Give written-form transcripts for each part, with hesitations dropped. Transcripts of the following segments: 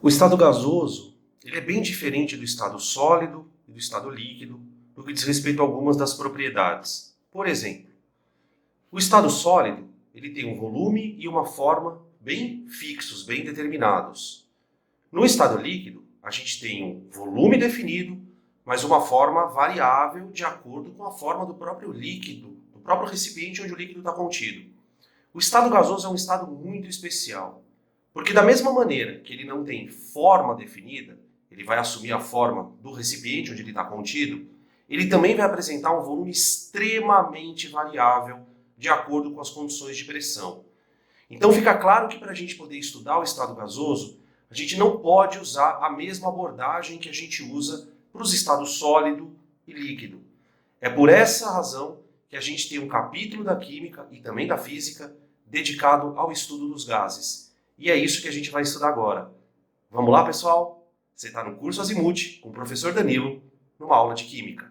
O estado gasoso, ele é bem diferente do estado sólido e do estado líquido no que diz respeito a algumas das propriedades. Por exemplo, o estado sólido, ele tem um volume e uma forma bem fixos, bem determinados. No estado líquido, a gente tem um volume definido, mas uma forma variável de acordo com a forma do próprio líquido, do próprio recipiente onde o líquido está contido. O estado gasoso é um estado muito especial, porque da mesma maneira que ele não tem forma definida, ele vai assumir a forma do recipiente onde ele está contido, ele também vai apresentar um volume extremamente variável de acordo com as condições de pressão. Então fica claro que para a gente poder estudar o estado gasoso, a gente não pode usar a mesma abordagem que a gente usa para os estados sólido e líquido. É por essa razão que a gente tem um capítulo da química e também da física dedicado ao estudo dos gases. E é isso que a gente vai estudar agora. Vamos lá, pessoal? Você está no curso Azimuth com o professor Danilo, numa aula de química.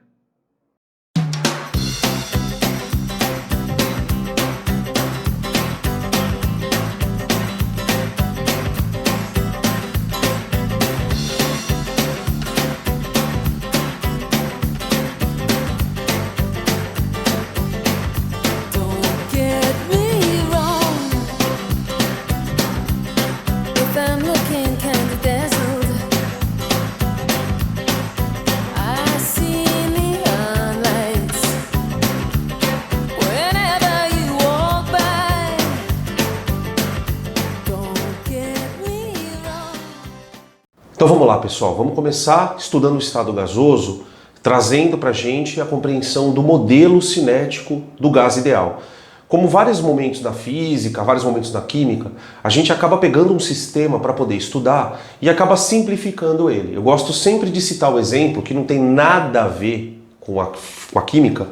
Então vamos lá, pessoal, vamos começar estudando o estado gasoso, trazendo para a gente a compreensão do modelo cinético do gás ideal. Como vários momentos da física, vários momentos da química, a gente acaba pegando um sistema para poder estudar e acaba simplificando ele. Eu gosto sempre de citar o exemplo, que não tem nada a ver com a química,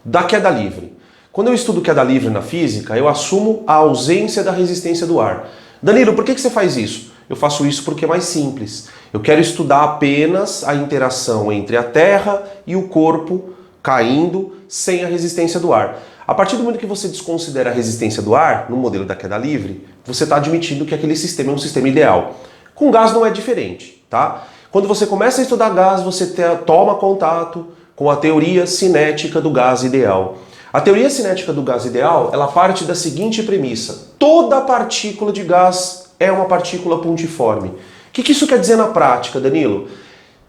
da queda livre. Quando eu estudo queda livre na física, eu assumo a ausência da resistência do ar. Danilo, por que você faz isso? Eu faço isso porque é mais simples. Eu quero estudar apenas a interação entre a Terra e o corpo caindo sem a resistência do ar. A partir do momento que você desconsidera a resistência do ar, no modelo da queda livre, você está admitindo que aquele sistema é um sistema ideal. Com gás não é diferente, tá? Quando você começa a estudar gás, você toma contato com a teoria cinética do gás ideal. A teoria cinética do gás ideal, ela parte da seguinte premissa: toda partícula de gás é uma partícula pontiforme. O que isso quer dizer na prática, Danilo?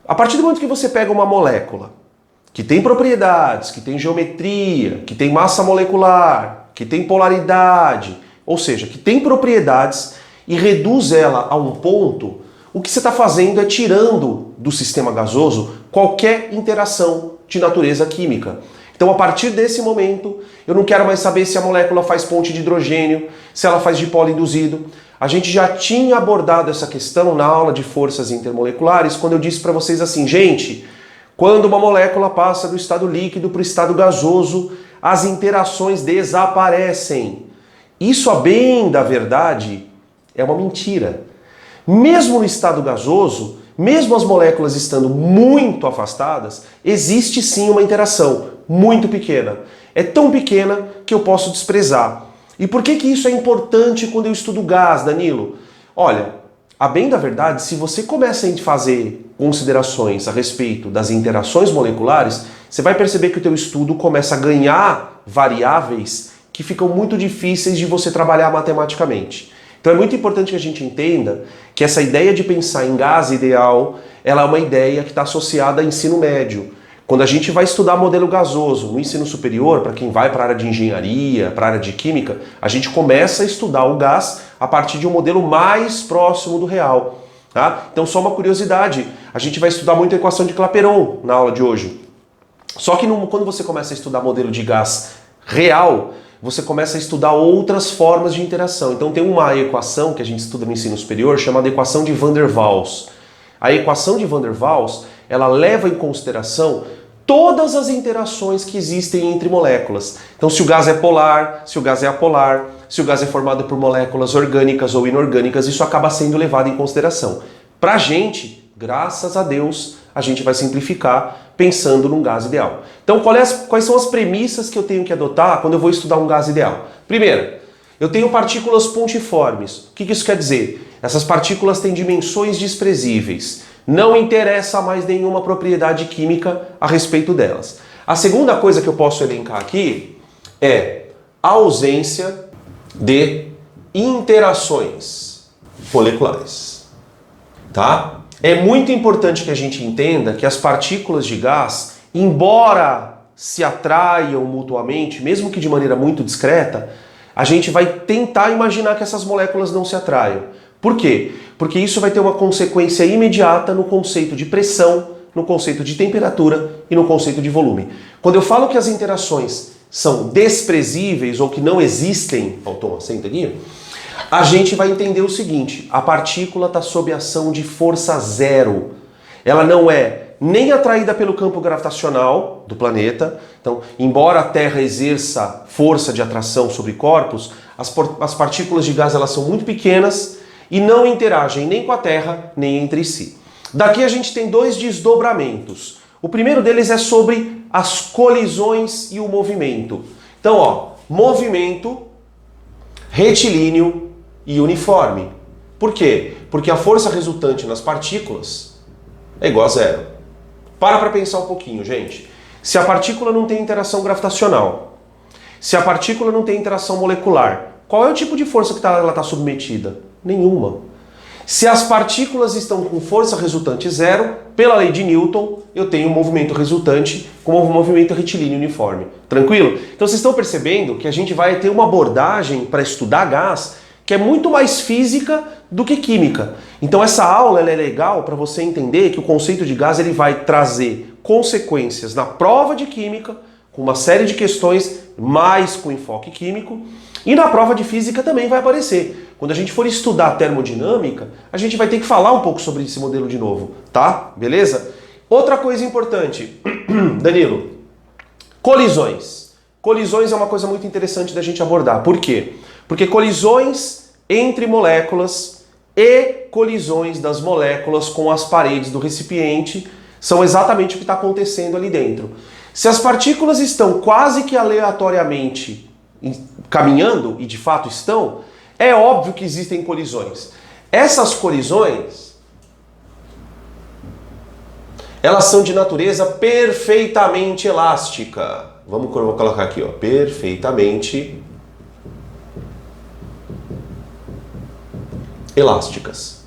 A partir do momento que você pega uma molécula que tem propriedades, que tem geometria, que tem massa molecular, que tem polaridade, ou seja, que tem propriedades e reduz ela a um ponto, o que você está fazendo é tirando do sistema gasoso qualquer interação de natureza química. Então, a partir desse momento, eu não quero mais saber se a molécula faz ponte de hidrogênio, se ela faz dipolo induzido. A gente já tinha abordado essa questão na aula de forças intermoleculares, quando eu disse para vocês assim, gente, quando uma molécula passa do estado líquido para o estado gasoso, as interações desaparecem. Isso, a bem da verdade, é uma mentira. Mesmo no estado gasoso, mesmo as moléculas estando muito afastadas, existe sim uma interação muito pequena. É tão pequena que eu posso desprezar. E por que isso é importante quando eu estudo gás, Danilo? Olha, a bem da verdade, se você começa a fazer considerações a respeito das interações moleculares, você vai perceber que o teu estudo começa a ganhar variáveis que ficam muito difíceis de você trabalhar matematicamente. Então é muito importante que a gente entenda que essa ideia de pensar em gás ideal, ela é uma ideia que está associada a ensino médio. Quando a gente vai estudar modelo gasoso no ensino superior, para quem vai para a área de engenharia, para a área de química, a gente começa a estudar o gás a partir de um modelo mais próximo do real. Tá? Então, só uma curiosidade, a gente vai estudar muito a equação de Clapeyron na aula de hoje. Só que quando você começa a estudar modelo de gás real, você começa a estudar outras formas de interação. Então, tem uma equação que a gente estuda no ensino superior chamada equação de Van der Waals. A equação de Van der Waals, ela leva em consideração todas as interações que existem entre moléculas. Então, se o gás é polar, se o gás é apolar, se o gás é formado por moléculas orgânicas ou inorgânicas, isso acaba sendo levado em consideração. Pra gente, graças a Deus, a gente vai simplificar pensando num gás ideal. Então, quais são as premissas que eu tenho que adotar quando eu vou estudar um gás ideal? Primeira, eu tenho partículas pontiformes. O que isso quer dizer? Essas partículas têm dimensões desprezíveis. Não interessa mais nenhuma propriedade química a respeito delas. A segunda coisa que eu posso elencar aqui é a ausência de interações moleculares. Tá? É muito importante que a gente entenda que as partículas de gás, embora se atraiam mutuamente, mesmo que de maneira muito discreta, a gente vai tentar imaginar que essas moléculas não se atraiam. Por quê? Porque isso vai ter uma consequência imediata no conceito de pressão, no conceito de temperatura e no conceito de volume. Quando eu falo que as interações são desprezíveis ou que não existem, toma, senta aqui, a gente vai entender o seguinte: a partícula está sob ação de força zero. Ela não é nem atraída pelo campo gravitacional do planeta. Então, embora a Terra exerça força de atração sobre corpos, as partículas de gás elas são muito pequenas e não interagem nem com a Terra, nem entre si. Daqui a gente tem dois desdobramentos. O primeiro deles é sobre as colisões e o movimento. Então, ó, movimento retilíneo e uniforme. Por quê? Porque a força resultante nas partículas é igual a zero. Para pensar um pouquinho, gente. Se a partícula não tem interação gravitacional, se a partícula não tem interação molecular, qual é o tipo de força que ela está submetida? Nenhuma. Se as partículas estão com força resultante zero, pela lei de Newton, eu tenho um movimento resultante como um movimento retilíneo uniforme. Tranquilo? Então vocês estão percebendo que a gente vai ter uma abordagem para estudar gás que é muito mais física do que química. Então essa aula ela é legal para você entender que o conceito de gás ele vai trazer consequências na prova de química, com uma série de questões mais com enfoque químico, e na prova de física também vai aparecer. Quando a gente for estudar termodinâmica, a gente vai ter que falar um pouco sobre esse modelo de novo, tá? Beleza? Outra coisa importante, Danilo, colisões. Colisões é uma coisa muito interessante da gente abordar. Por quê? Porque colisões entre moléculas e colisões das moléculas com as paredes do recipiente são exatamente o que está acontecendo ali dentro. Se as partículas estão quase que aleatoriamente caminhando, e de fato estão, é óbvio que existem colisões. Essas colisões, elas são de natureza perfeitamente elástica. Vou colocar aqui, ó, perfeitamente elásticas.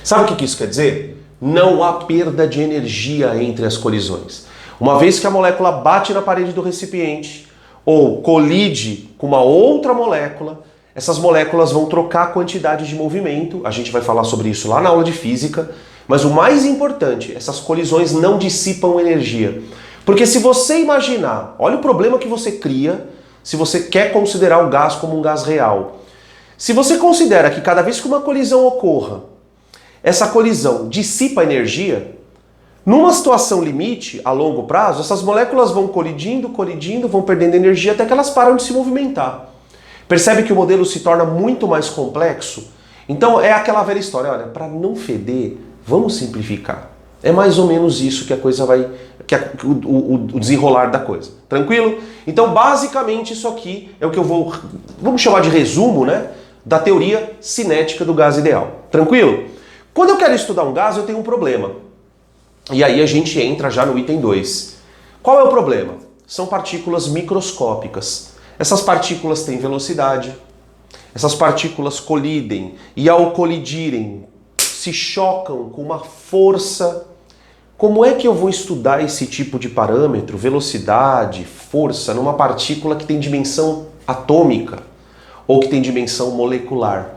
Sabe o que isso quer dizer? Não há perda de energia entre as colisões. Uma vez que a molécula bate na parede do recipiente ou colide com uma outra molécula, essas moléculas vão trocar a quantidade de movimento. A gente vai falar sobre isso lá na aula de física. Mas o mais importante, essas colisões não dissipam energia. Porque se você imaginar, olha o problema que você cria se você quer considerar o gás como um gás real. Se você considera que cada vez que uma colisão ocorra, essa colisão dissipa energia, numa situação limite, a longo prazo, essas moléculas vão colidindo, vão perdendo energia até que elas param de se movimentar. Percebe que o modelo se torna muito mais complexo? Então é aquela velha história, olha, para não feder, vamos simplificar. É mais ou menos isso que a coisa vai, o desenrolar da coisa. Tranquilo? Então basicamente isso aqui é o que eu vamos chamar de resumo, né, da teoria cinética do gás ideal. Tranquilo? Quando eu quero estudar um gás, eu tenho um problema. E aí a gente entra já no item 2. Qual é o problema? São partículas microscópicas. Essas partículas têm velocidade, essas partículas colidem e ao colidirem se chocam com uma força. Como é que eu vou estudar esse tipo de parâmetro, velocidade, força, numa partícula que tem dimensão atômica ou que tem dimensão molecular?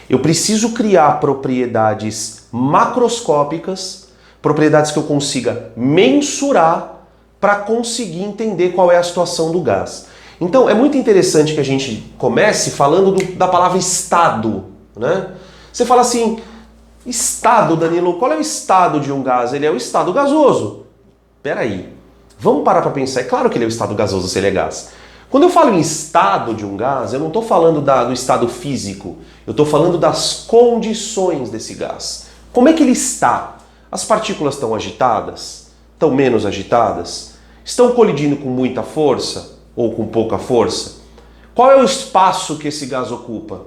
Eu preciso criar propriedades macroscópicas, propriedades que eu consiga mensurar para conseguir entender qual é a situação do gás. Então é muito interessante que a gente comece falando da palavra estado, né? Você fala assim, estado, Danilo, qual é o estado de um gás? Ele é o estado gasoso. Peraí, vamos parar para pensar. É claro que ele é o estado gasoso se ele é gás. Quando eu falo em estado de um gás, eu não estou falando do estado físico, eu estou falando das condições desse gás. Como é que ele está? As partículas estão agitadas? Estão menos agitadas? Estão colidindo com muita força ou com pouca força? Qual é o espaço que esse gás ocupa?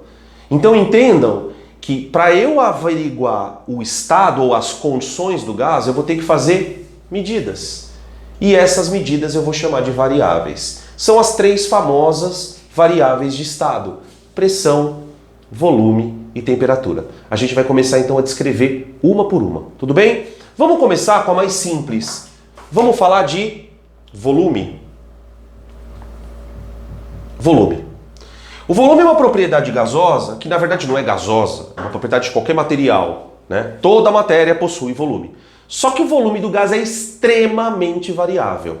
Então entendam que para eu averiguar o estado ou as condições do gás, eu vou ter que fazer medidas. E essas medidas eu vou chamar de variáveis. São as 3 famosas variáveis de estado: pressão, volume e temperatura. A gente vai começar então a descrever uma por uma, tudo bem? Vamos começar com a mais simples. Vamos falar de volume. Volume. O volume é uma propriedade gasosa, que na verdade não é gasosa, é uma propriedade de qualquer material, né? Toda matéria possui volume. Só que o volume do gás é extremamente variável.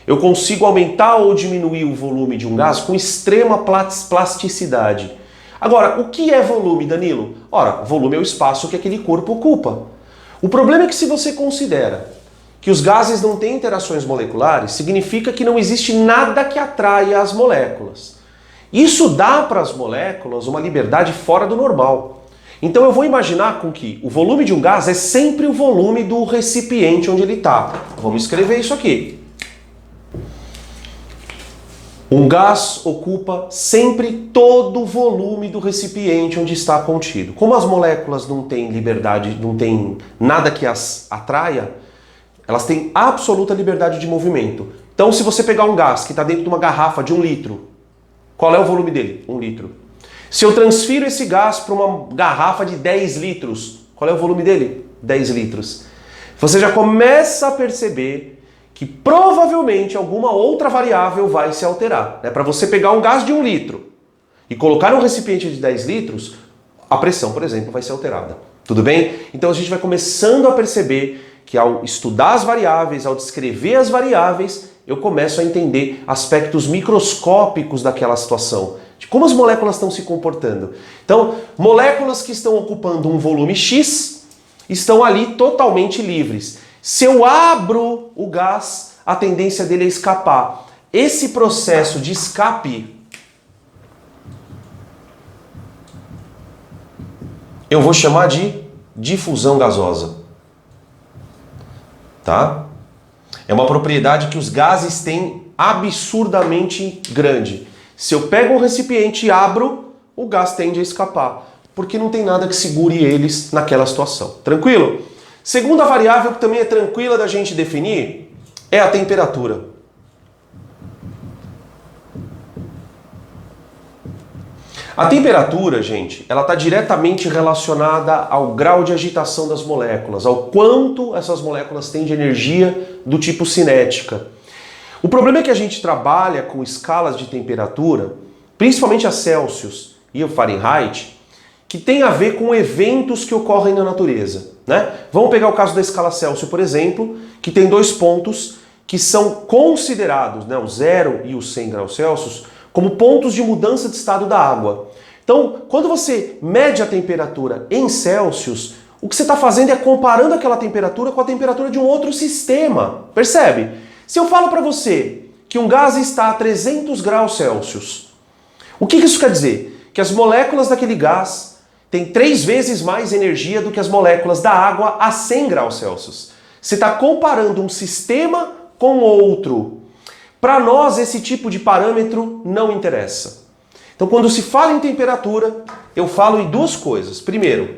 Eu consigo aumentar ou diminuir o volume de um gás com extrema plasticidade. Agora, o que é volume, Danilo? Ora, volume é o espaço que aquele corpo ocupa. O problema é que se você considera que os gases não têm interações moleculares, significa que não existe nada que atraia as moléculas. Isso dá para as moléculas uma liberdade fora do normal. Então eu vou imaginar com que o volume de um gás é sempre o volume do recipiente onde ele está. Vamos escrever isso aqui. Um gás ocupa sempre todo o volume do recipiente onde está contido. Como as moléculas não têm liberdade, não tem nada que as atraia, elas têm absoluta liberdade de movimento. Então, se você pegar um gás que está dentro de uma garrafa de 1 litro, qual é o volume dele? 1 litro. Se eu transfiro esse gás para uma garrafa de 10 litros, qual é o volume dele? 10 litros. Você já começa a perceber que provavelmente alguma outra variável vai se alterar. Para você pegar um gás de 1 litro e colocar num recipiente de 10 litros, a pressão, por exemplo, vai ser alterada. Tudo bem? Então a gente vai começando a perceber que ao estudar as variáveis, ao descrever as variáveis, eu começo a entender aspectos microscópicos daquela situação, de como as moléculas estão se comportando. Então, moléculas que estão ocupando um volume X estão ali totalmente livres. Se eu abro o gás, a tendência dele é escapar. Esse processo de escape, eu vou chamar de difusão gasosa. Tá? É uma propriedade que os gases têm absurdamente grande. Se eu pego um recipiente e abro, o gás tende a escapar, porque não tem nada que segure eles naquela situação. Tranquilo? Segunda variável que também é tranquila da gente definir é a temperatura. A temperatura, gente, ela está diretamente relacionada ao grau de agitação das moléculas, ao quanto essas moléculas têm de energia do tipo cinética. O problema é que a gente trabalha com escalas de temperatura, principalmente a Celsius e o Fahrenheit, que tem a ver com eventos que ocorrem na natureza, né? Vamos pegar o caso da escala Celsius, por exemplo, que tem 2 pontos que são considerados, né, o 0 e o 100 graus Celsius, como pontos de mudança de estado da água. Então, quando você mede a temperatura em Celsius, o que você está fazendo é comparando aquela temperatura com a temperatura de um outro sistema. Percebe? Se eu falo para você que um gás está a 300 graus Celsius, o que isso quer dizer? Que as moléculas daquele gás têm 3 vezes mais energia do que as moléculas da água a 100 graus Celsius. Você está comparando um sistema com outro. Para nós, esse tipo de parâmetro não interessa. Então, quando se fala em temperatura, eu falo em 2 coisas. Primeiro,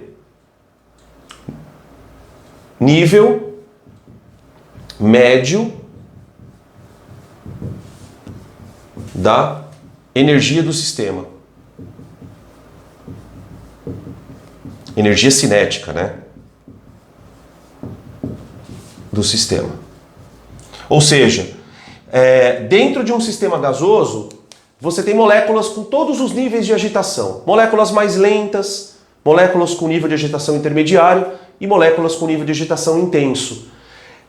nível médio da energia do sistema. Energia cinética, né? Do sistema. Ou seja, dentro de um sistema gasoso, você tem moléculas com todos os níveis de agitação. Moléculas mais lentas, moléculas com nível de agitação intermediário e moléculas com nível de agitação intenso.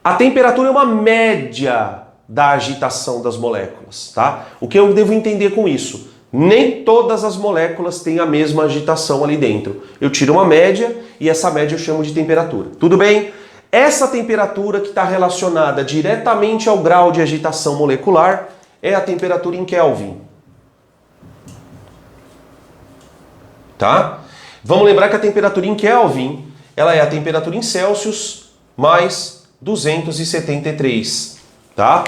A temperatura é uma média da agitação das moléculas, tá? O que eu devo entender com isso? Nem todas as moléculas têm a mesma agitação ali dentro. Eu tiro uma média e essa média eu chamo de temperatura. Tudo bem? Essa temperatura que está relacionada diretamente ao grau de agitação molecular é a temperatura em Kelvin. Tá? Vamos lembrar que a temperatura em Kelvin, ela é a temperatura em Celsius mais 273. Tá?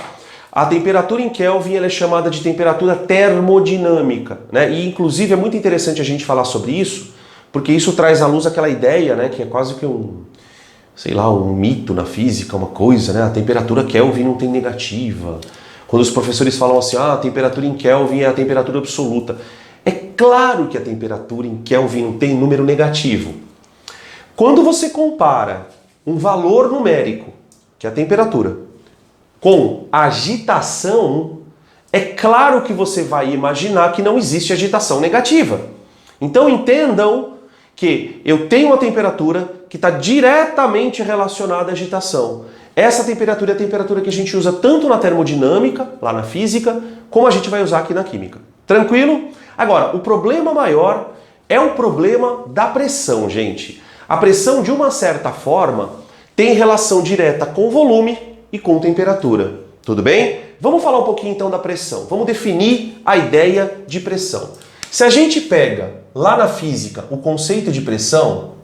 A temperatura em Kelvin ela é chamada de temperatura termodinâmica, né? E inclusive é muito interessante a gente falar sobre isso, porque isso traz à luz aquela ideia, né, que é quase que sei lá, um mito na física, uma coisa, né? A temperatura Kelvin não tem negativa. Quando os professores falam assim, a temperatura em Kelvin é a temperatura absoluta. É claro que a temperatura em Kelvin não tem número negativo. Quando você compara um valor numérico, que é a temperatura, com agitação, é claro que você vai imaginar que não existe agitação negativa. Então entendam que eu tenho uma temperatura que está diretamente relacionada à agitação. Essa temperatura é a temperatura que a gente usa tanto na termodinâmica, lá na física, como a gente vai usar aqui na química. Tranquilo? Agora, o problema maior é o problema da pressão, gente. A pressão, de uma certa forma, tem relação direta com volume e com temperatura. Tudo bem? Vamos falar um pouquinho então da pressão. Vamos definir a ideia de pressão. Se a gente pega lá na física o conceito de pressão,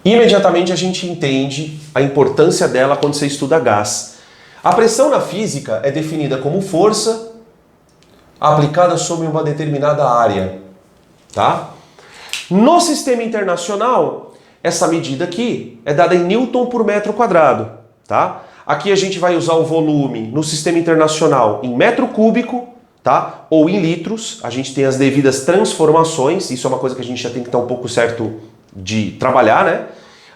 imediatamente a gente entende a importância dela quando você estuda gás. A pressão na física é definida como força aplicada sobre uma determinada área, tá? No sistema internacional, essa medida aqui é dada em Newton por metro quadrado, tá? Aqui a gente vai usar o volume no sistema internacional em metro cúbico, tá? Ou em litros. A gente tem as devidas transformações, isso é uma coisa que a gente já tem que estar um pouco certo de trabalhar, né?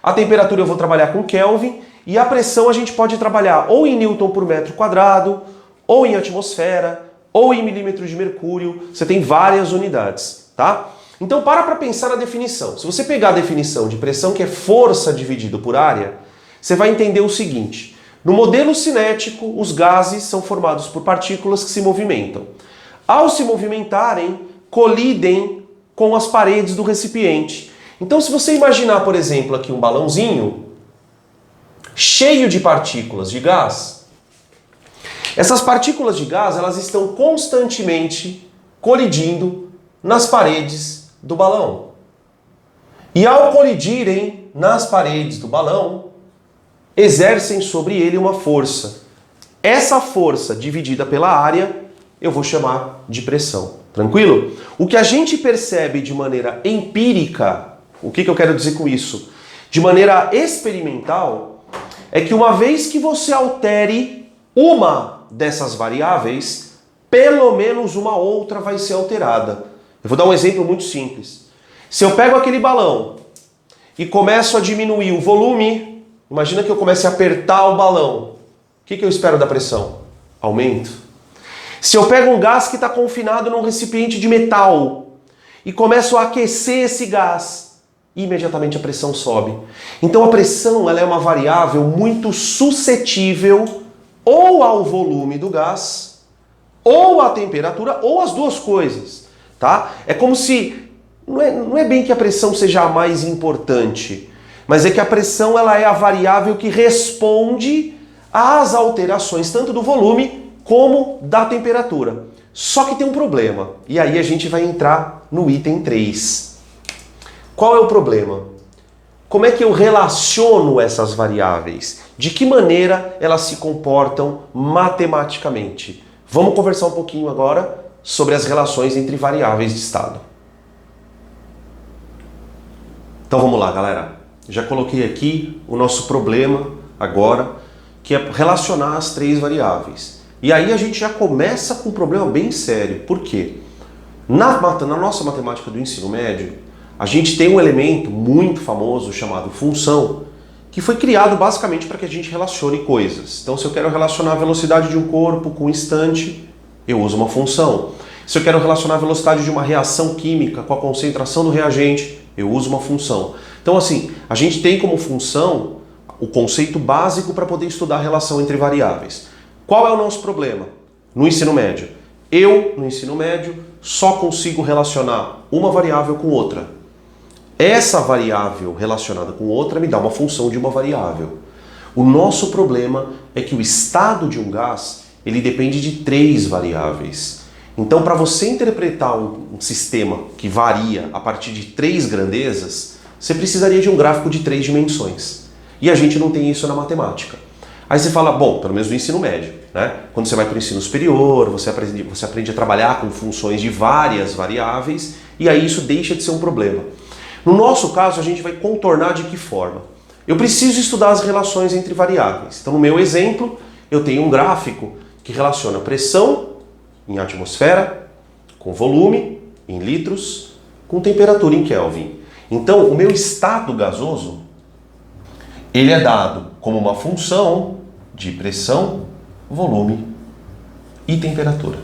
A temperatura eu vou trabalhar com Kelvin e a pressão a gente pode trabalhar ou em Newton por metro quadrado, ou em atmosfera, ou em milímetros de mercúrio. Você tem várias unidades, tá? Então para pensar na definição. Se você pegar a definição de pressão, que é força dividido por área, você vai entender o seguinte. No modelo cinético, os gases são formados por partículas que se movimentam. Ao se movimentarem, colidem com as paredes do recipiente. Então se você imaginar, por exemplo, aqui um balãozinho cheio de partículas de gás, essas partículas de gás elas estão constantemente colidindo nas paredes do balão. E ao colidirem nas paredes do balão, exercem sobre ele uma força. Essa força dividida pela área eu vou chamar de pressão. Tranquilo? O que a gente percebe de maneira empírica, o que eu quero dizer com isso? De maneira experimental, é que uma vez que você altere uma dessas variáveis, pelo menos uma outra vai ser alterada. Eu vou dar um exemplo muito simples. Se eu pego aquele balão e começo a diminuir o volume, imagina que eu comece a apertar o balão. O que eu espero da pressão? Aumento. Se eu pego um gás que está confinado num recipiente de metal e começo a aquecer esse gás, imediatamente a pressão sobe. Então a pressão ela é uma variável muito suscetível ou ao volume do gás, ou à temperatura, ou as duas coisas. Tá? É como se... Não é bem que a pressão seja a mais importante, mas é que a pressão ela é a variável que responde às alterações tanto do volume como da temperatura. Só que tem um problema, e aí a gente vai entrar no item 3. Qual é o problema? Como é que eu relaciono essas variáveis? De que maneira elas se comportam matematicamente? Vamos conversar um pouquinho agora sobre as relações entre variáveis de estado. Então vamos lá, galera. Já coloquei aqui o nosso problema agora, que é relacionar as três variáveis. E aí a gente já começa com um problema bem sério. Por quê? Na nossa matemática do ensino médio, a gente tem um elemento muito famoso chamado função, que foi criado basicamente para que a gente relacione coisas. Então se eu quero relacionar a velocidade de um corpo com um instante, eu uso uma função. Se eu quero relacionar a velocidade de uma reação química com a concentração do reagente, eu uso uma função. Então assim, a gente tem como função o conceito básico para poder estudar a relação entre variáveis. Qual é o nosso problema? No ensino médio. Eu, no ensino médio, só consigo relacionar uma variável com outra. Essa variável relacionada com outra me dá uma função de uma variável. O nosso problema é que o estado de um gás, ele depende de três variáveis. Então, para você interpretar um sistema que varia a partir de três grandezas, você precisaria de um gráfico de três dimensões. E a gente não tem isso na matemática. Aí você fala, bom, pelo menos no ensino médio, né? Quando você vai para o ensino superior, você aprende a trabalhar com funções de várias variáveis e aí isso deixa de ser um problema. No nosso caso, a gente vai contornar de que forma? Eu preciso estudar as relações entre variáveis. Então, no meu exemplo, eu tenho um gráfico que relaciona pressão em atmosfera com volume em litros com temperatura em Kelvin. Então, o meu estado gasoso, ele é dado como uma função de pressão, volume e temperatura.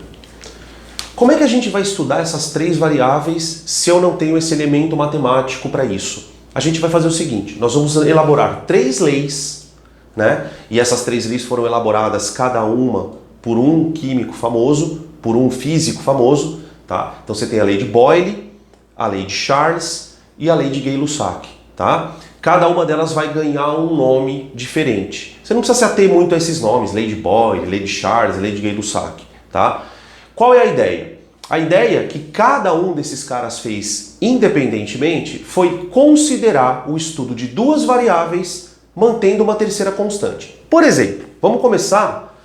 Como é que a gente vai estudar essas três variáveis se eu não tenho esse elemento matemático para isso? A gente vai fazer o seguinte, nós vamos elaborar três leis, né? E essas três leis foram elaboradas cada uma por um químico famoso, por um físico famoso, tá? Então você tem a lei de Boyle, a lei de Charles e a lei de Gay-Lussac, tá? Cada uma delas vai ganhar um nome diferente. Você não precisa se ater muito a esses nomes, lei de Boyle, lei de Charles, lei de Gay-Lussac, tá? Qual é a ideia? A ideia que cada um desses caras fez independentemente foi considerar o estudo de duas variáveis mantendo uma terceira constante. Por exemplo, vamos começar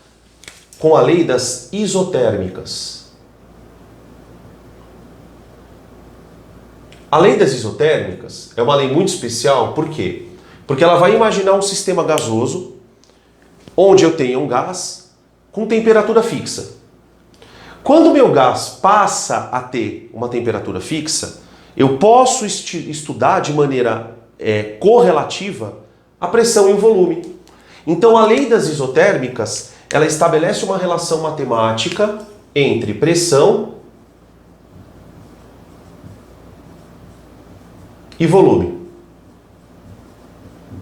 com a lei das isotérmicas. A lei das isotérmicas é uma lei muito especial, por quê? Porque ela vai imaginar um sistema gasoso onde eu tenho um gás com temperatura fixa. Quando o meu gás passa a ter uma temperatura fixa, eu posso estudar de maneira correlativa a pressão e o volume. Então a lei das isotérmicas, ela estabelece uma relação matemática entre pressão e volume.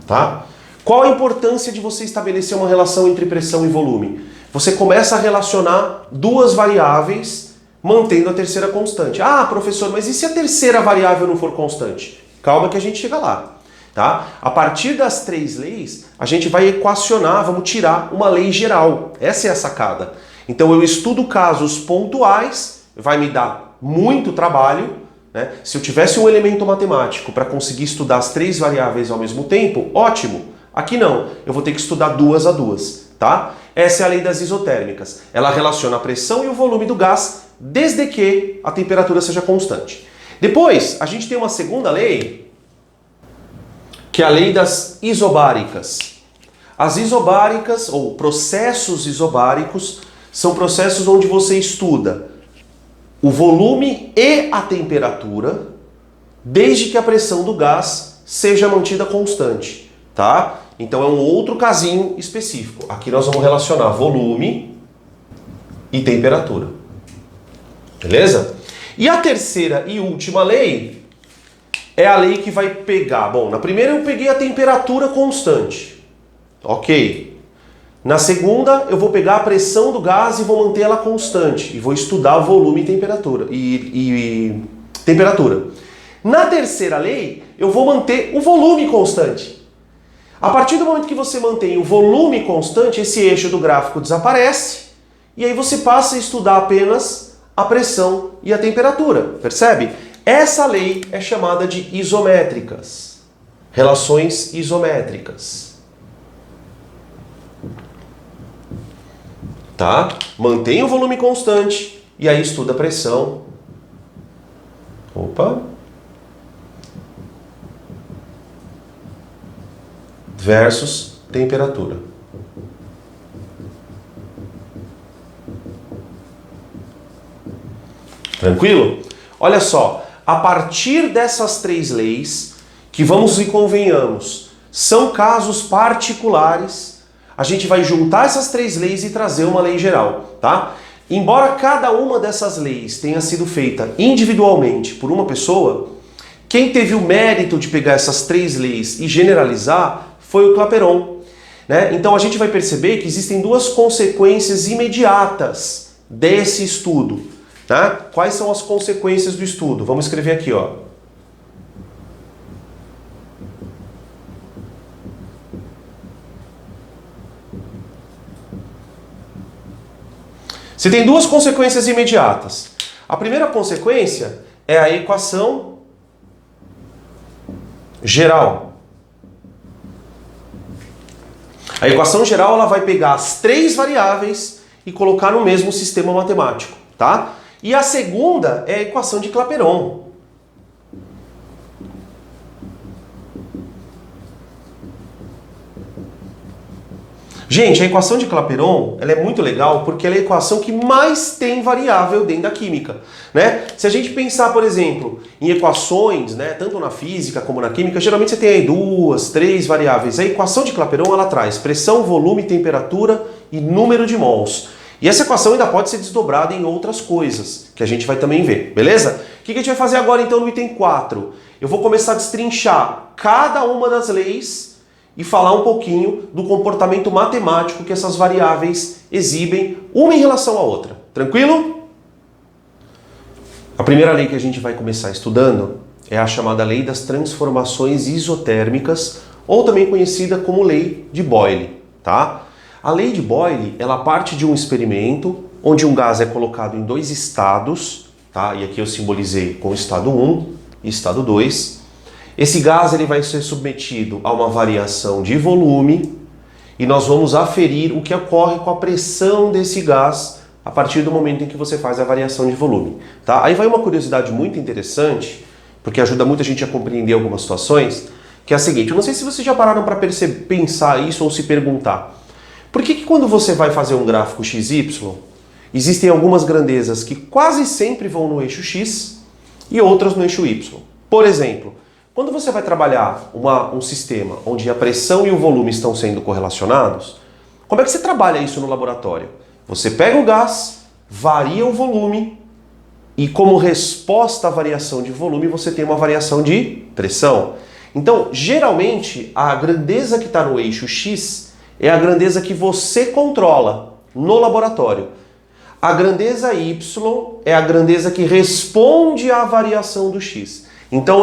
Tá? Qual a importância de você estabelecer uma relação entre pressão e volume? Você começa a relacionar duas variáveis mantendo a terceira constante. Ah, professor, mas e se a terceira variável não for constante? Calma que a gente chega lá. Tá? A partir das três leis, a gente vai equacionar, vamos tirar uma lei geral. Essa é a sacada. Então eu estudo casos pontuais, vai me dar muito trabalho, né? Se eu tivesse um elemento matemático para conseguir estudar as três variáveis ao mesmo tempo, ótimo. Aqui não, eu vou ter que estudar duas a duas. Tá? Essa é a lei das isotérmicas. Ela relaciona a pressão e o volume do gás desde que a temperatura seja constante. Depois, a gente tem uma segunda lei, que é a lei das isobáricas. As isobáricas, ou processos isobáricos, são processos onde você estuda o volume e a temperatura, desde que a pressão do gás seja mantida constante, tá? Então é um outro casinho específico. Aqui nós vamos relacionar volume e temperatura. Beleza? E a terceira e última lei é a lei que vai pegar... Bom, na primeira eu peguei a temperatura constante. Ok. Na segunda eu vou pegar a pressão do gás e vou manter ela constante. E vou estudar volume e temperatura. Temperatura. Na terceira lei eu vou manter o volume constante. A partir do momento que você mantém o volume constante, esse eixo do gráfico desaparece e aí você passa a estudar apenas a pressão e a temperatura, percebe? Essa lei é chamada de isométricas, relações isométricas. Tá? Mantém o volume constante e aí estuda a pressão. Opa! Versus temperatura. Tranquilo? Olha só, a partir dessas três leis, que vamos e convenhamos, são casos particulares, a gente vai juntar essas três leis e trazer uma lei geral, tá? Embora cada uma dessas leis tenha sido feita individualmente por uma pessoa, quem teve o mérito de pegar essas três leis e generalizar foi o Clapeyron, né? Então a gente vai perceber que existem duas consequências imediatas desse estudo. Tá? Quais são as consequências do estudo? Vamos escrever aqui, ó. Você tem duas consequências imediatas. A primeira consequência é a equação geral. A equação geral ela vai pegar as três variáveis e colocar no mesmo sistema matemático, tá? E a segunda é a equação de Clapeyron. Gente, a equação de Clapeyron ela é muito legal porque ela é a equação que mais tem variável dentro da química, né? Se a gente pensar, por exemplo, em equações, né, tanto na física como na química, geralmente você tem aí 2, 3 variáveis. A equação de Clapeyron ela traz pressão, volume, temperatura e número de mols. E essa equação ainda pode ser desdobrada em outras coisas, que a gente vai também ver, beleza? O que a gente vai fazer agora então no item 4? Eu vou começar a destrinchar cada uma das leis e falar um pouquinho do comportamento matemático que essas variáveis exibem, uma em relação à outra. Tranquilo? A primeira lei que a gente vai começar estudando é a chamada lei das transformações isotérmicas, ou também conhecida como lei de Boyle, tá? A lei de Boyle, ela parte de um experimento onde um gás é colocado em dois estados, tá? E aqui eu simbolizei com o estado 1 e estado 2. Esse gás ele vai ser submetido a uma variação de volume e nós vamos aferir o que ocorre com a pressão desse gás a partir do momento em que você faz a variação de volume, tá? Aí vai uma curiosidade muito interessante, porque ajuda muito a gente a compreender algumas situações, que é a seguinte: eu não sei se vocês já pararam para pensar isso ou se perguntar. Por que quando você vai fazer um gráfico XY, existem algumas grandezas que quase sempre vão no eixo X e outras no eixo Y? Por exemplo, quando você vai trabalhar um sistema onde a pressão e o volume estão sendo correlacionados, como é que você trabalha isso no laboratório? Você pega o gás, varia o volume e como resposta à variação de volume você tem uma variação de pressão. Então, geralmente, a grandeza que está no eixo X é a grandeza que você controla no laboratório. A grandeza Y é a grandeza que responde à variação do X. Então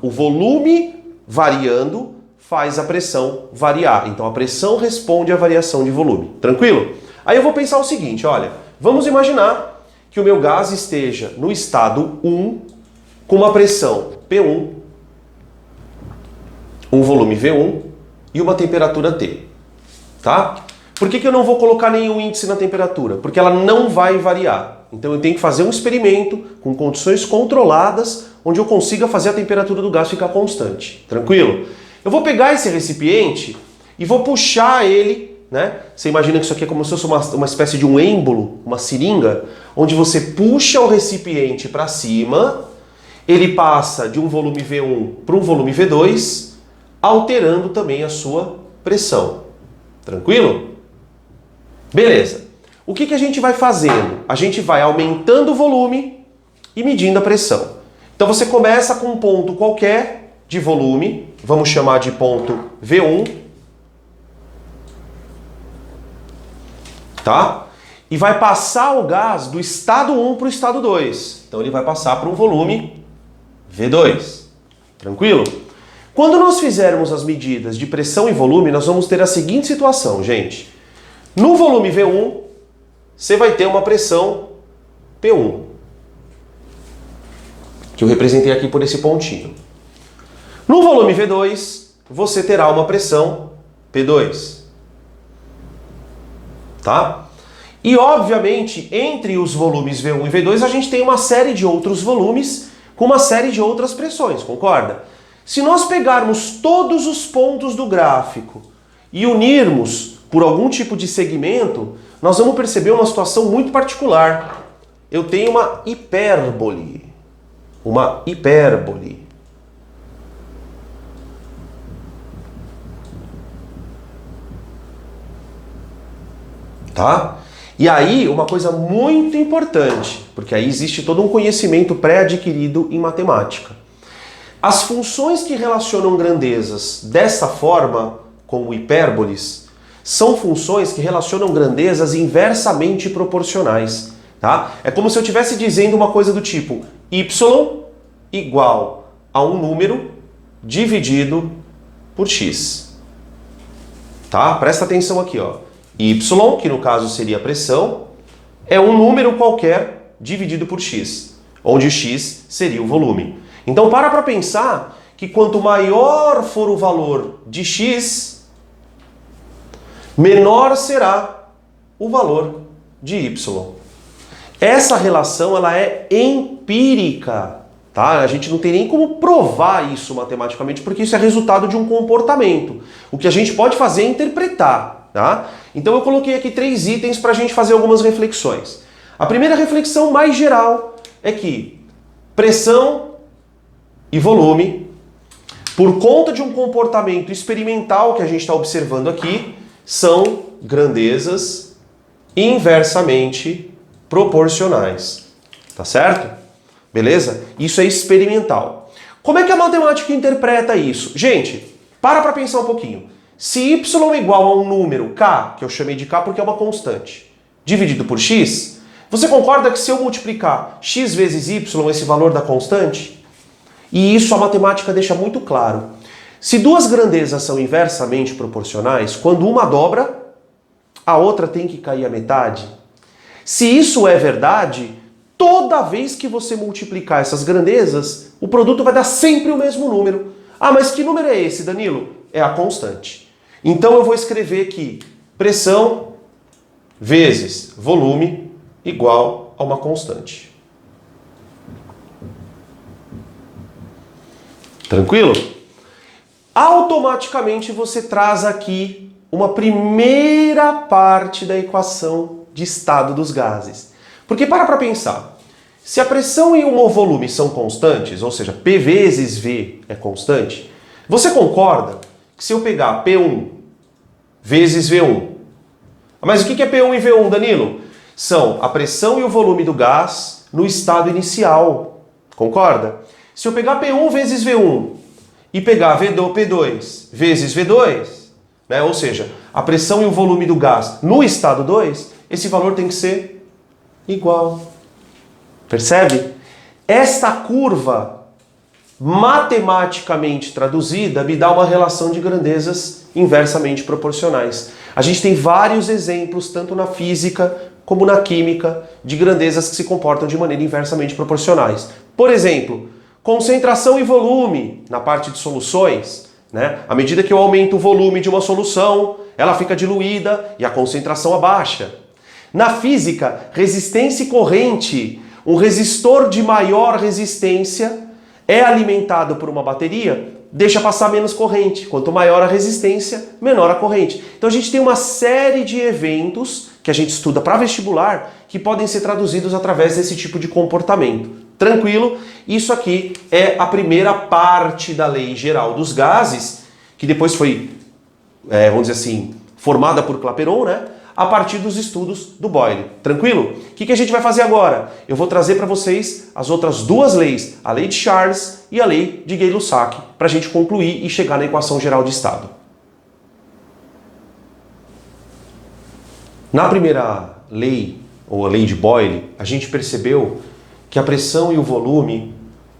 o volume variando faz a pressão variar. Então a pressão responde à variação de volume. Tranquilo? Aí eu vou pensar o seguinte, olha, vamos imaginar que o meu gás esteja no estado 1 com uma pressão P1, um volume V1 e uma temperatura T. Tá? Por que eu não vou colocar nenhum índice na temperatura? Porque ela não vai variar. Então eu tenho que fazer um experimento com condições controladas, onde eu consiga fazer a temperatura do gás ficar constante. Tranquilo? Eu vou pegar esse recipiente e vou puxar ele, né? Você imagina que isso aqui é como se fosse uma espécie de um êmbolo, uma seringa, onde você puxa o recipiente para cima, ele passa de um volume V1 para um volume V2, alterando também a sua pressão. Tranquilo? Beleza. O que a gente vai fazendo? A gente vai aumentando o volume e medindo a pressão. Então você começa com um ponto qualquer de volume, vamos chamar de ponto V1, tá? E vai passar o gás do estado 1 para o estado 2. Então ele vai passar para um volume V2. Tranquilo? Quando nós fizermos as medidas de pressão e volume, nós vamos ter a seguinte situação, gente. No volume V1, você vai ter uma pressão P1, que eu representei aqui por esse pontinho. No volume V2, você terá uma pressão P2. Tá? E, obviamente, entre os volumes V1 e V2, a gente tem uma série de outros volumes com uma série de outras pressões, concorda? Se nós pegarmos todos os pontos do gráfico e unirmos por algum tipo de segmento, nós vamos perceber uma situação muito particular. Eu tenho uma hipérbole. Uma hipérbole. Tá? E aí, uma coisa muito importante, porque aí existe todo um conhecimento pré-adquirido em matemática. As funções que relacionam grandezas dessa forma, como hipérboles, são funções que relacionam grandezas inversamente proporcionais. Tá? É como se eu estivesse dizendo uma coisa do tipo y igual a um número dividido por x. Tá? Presta atenção aqui, ó. Y, que no caso seria a pressão, é um número qualquer dividido por x, onde x seria o volume. Então para pensar que quanto maior for o valor de x, menor será o valor de Y. Essa relação ela é empírica, tá? A gente não tem nem como provar isso matematicamente, porque isso é resultado de um comportamento. O que a gente pode fazer é interpretar, tá? Então eu coloquei aqui 3 itens para a gente fazer algumas reflexões. A primeira reflexão mais geral é que pressão e volume, por conta de um comportamento experimental que a gente está observando aqui, são grandezas inversamente proporcionais. Tá certo? Beleza? Isso é experimental. Como é que a matemática interpreta isso? Gente, para pensar um pouquinho. Se y é igual a um número k, que eu chamei de k porque é uma constante, dividido por x, você concorda que se eu multiplicar x vezes y, esse valor da constante, e isso a matemática deixa muito claro. Se duas grandezas são inversamente proporcionais, quando uma dobra, a outra tem que cair à metade. Se isso é verdade, toda vez que você multiplicar essas grandezas, o produto vai dar sempre o mesmo número. Ah, mas que número é esse, Danilo? É a constante. Então eu vou escrever aqui pressão vezes volume igual a uma constante. Tranquilo? Automaticamente você traz aqui uma primeira parte da equação de estado dos gases. Porque para pensar, se a pressão e o volume são constantes, ou seja, P vezes V é constante, você concorda que se eu pegar P1 vezes V1, mas o que é P1 e V1, Danilo? São a pressão e o volume do gás no estado inicial. Concorda? Se eu pegar P1 vezes V1 e pegar P2 vezes V2, né? Ou seja, a pressão e o volume do gás no estado 2, esse valor tem que ser igual. Percebe? Esta curva, matematicamente traduzida, me dá uma relação de grandezas inversamente proporcionais. A gente tem vários exemplos, tanto na física como na química, de grandezas que se comportam de maneira inversamente proporcionais. Por exemplo, concentração e volume na parte de soluções, né? À medida que eu aumento o volume de uma solução, ela fica diluída e a concentração abaixa. Na física, resistência e corrente, um resistor de maior resistência é alimentado por uma bateria, deixa passar menos corrente. Quanto maior a resistência, menor a corrente. Então a gente tem uma série de eventos que a gente estuda para vestibular que podem ser traduzidos através desse tipo de comportamento. Tranquilo? Isso aqui é a primeira parte da lei geral dos gases, que depois foi, vamos dizer assim, formada por Clapeyron, né? A partir dos estudos do Boyle. Tranquilo? O que a gente vai fazer agora? Eu vou trazer para vocês as outras duas leis, a lei de Charles e a lei de Gay-Lussac, para a gente concluir e chegar na equação geral de estado. Na primeira lei, ou a lei de Boyle, a gente percebeu que a pressão e o volume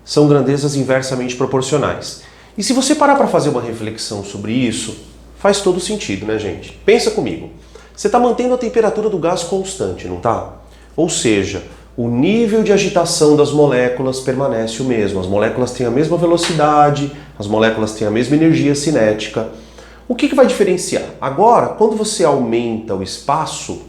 são grandezas inversamente proporcionais. E se você parar para fazer uma reflexão sobre isso, faz todo sentido, né, gente? Pensa comigo. Você está mantendo a temperatura do gás constante, não está? Ou seja, o nível de agitação das moléculas permanece o mesmo. As moléculas têm a mesma velocidade, as moléculas têm a mesma energia cinética. O que vai diferenciar? Agora, quando você aumenta o espaço,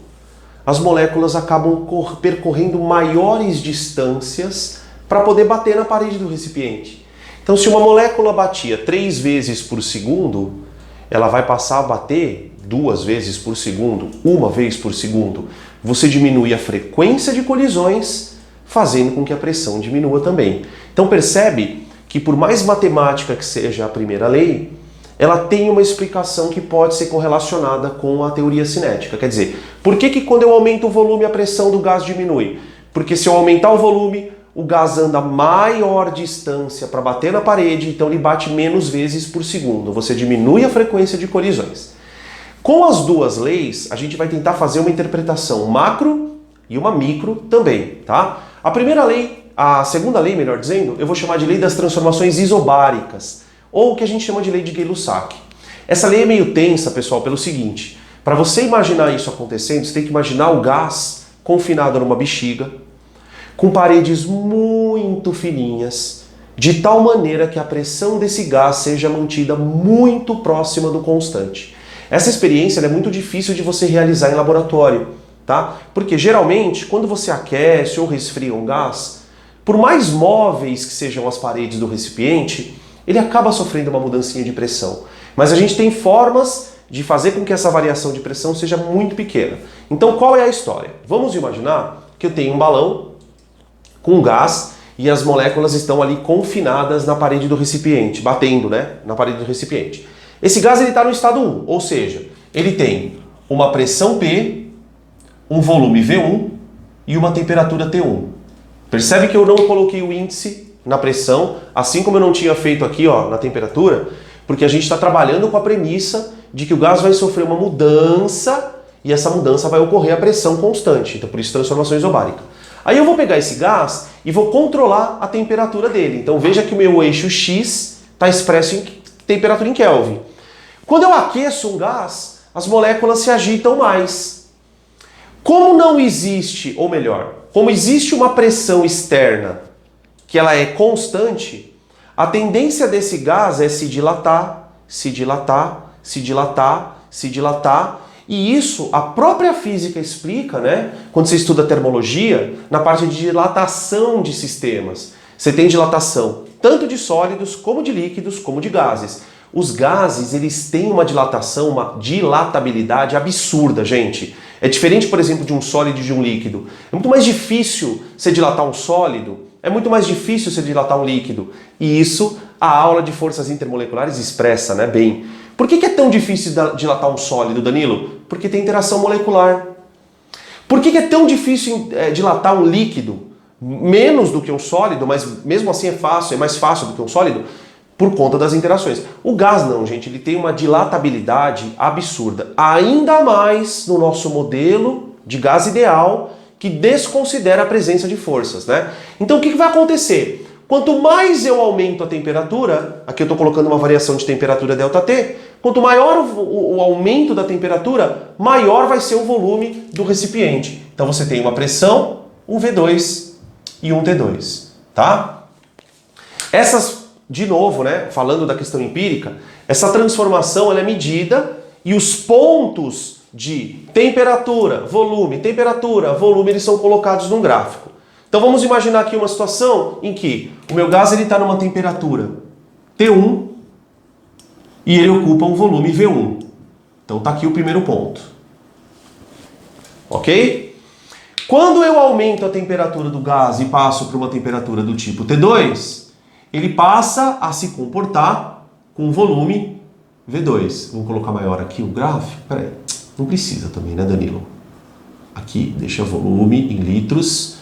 as moléculas acabam percorrendo maiores distâncias para poder bater na parede do recipiente. Então, se uma molécula batia 3 vezes por segundo, ela vai passar a bater 2 vezes por segundo, 1 vez por segundo. Você diminui a frequência de colisões, fazendo com que a pressão diminua também. Então percebe que por mais matemática que seja a primeira lei, ela tem uma explicação que pode ser correlacionada com a teoria cinética. Quer dizer, por que quando eu aumento o volume a pressão do gás diminui? Porque se eu aumentar o volume, o gás anda maior distância para bater na parede, então ele bate menos vezes por segundo. Você diminui a frequência de colisões. Com as duas leis, a gente vai tentar fazer uma interpretação macro e uma micro também, tá? A primeira lei, a segunda lei, melhor dizendo, eu vou chamar de lei das transformações isobáricas, ou o que a gente chama de lei de Gay-Lussac. Essa lei é meio tensa, pessoal, pelo seguinte: para você imaginar isso acontecendo, você tem que imaginar o gás confinado numa bexiga, com paredes muito fininhas, de tal maneira que a pressão desse gás seja mantida muito próxima do constante. Essa experiência é muito difícil de você realizar em laboratório, tá? Porque geralmente, quando você aquece ou resfria um gás, por mais móveis que sejam as paredes do recipiente, ele acaba sofrendo uma mudancinha de pressão. Mas a gente tem formas de fazer com que essa variação de pressão seja muito pequena. Então, qual é a história? Vamos imaginar que eu tenho um balão com gás e as moléculas estão ali confinadas na parede do recipiente, batendo, né, na parede do recipiente. Esse gás está no estado 1, ou seja, ele tem uma pressão P, um volume V1 e uma temperatura T1. Percebe que eu não coloquei o índice na pressão, assim como eu não tinha feito aqui, ó, na temperatura, porque a gente está trabalhando com a premissa de que o gás vai sofrer uma mudança e essa mudança vai ocorrer a pressão constante, então por isso transformação isobárica. Aí eu vou pegar esse gás e vou controlar a temperatura dele. Então veja que o meu eixo X está expresso em temperatura em Kelvin. Quando eu aqueço um gás, as moléculas se agitam mais. Como não existe, ou melhor, como existe uma pressão externa que ela é constante, a tendência desse gás é se dilatar, se dilatar, se dilatar, se dilatar. E isso a própria física explica, né? Quando você estuda termologia, na parte de dilatação de sistemas. Você tem dilatação tanto de sólidos, como de líquidos, como de gases. Os gases, eles têm uma dilatação, uma dilatabilidade absurda, gente. É diferente, por exemplo, de um sólido e de um líquido. É muito mais difícil você dilatar um sólido, é muito mais difícil você dilatar um líquido. E isso a aula de forças intermoleculares expressa, né, bem. Por que é tão difícil dilatar um sólido, Danilo? Porque tem interação molecular. Por que é tão difícil dilatar um líquido? Menos do que um sólido, mas mesmo assim é fácil, é mais fácil do que um sólido, por conta das interações. O gás não, gente, ele tem uma dilatabilidade absurda. Ainda mais no nosso modelo de gás ideal, que desconsidera a presença de forças, né? Então o que vai acontecer? Quanto mais eu aumento a temperatura, aqui eu estou colocando uma variação de temperatura ΔT, quanto maior o aumento da temperatura, maior vai ser o volume do recipiente. Então você tem uma pressão, um V2 e um T2, tá? Essas, de novo, né, falando da questão empírica, essa transformação ela é medida e os pontos de temperatura, volume, eles são colocados num gráfico. Então vamos imaginar aqui uma situação em que o meu gás está numa temperatura T1 e ele ocupa um volume V1. Então está aqui o primeiro ponto. Ok? Quando eu aumento a temperatura do gás e passo para uma temperatura do tipo T2, ele passa a se comportar com volume V2. Vamos colocar maior aqui o gráfico? Peraí, não precisa também, né, Danilo? Aqui, deixa volume em litros.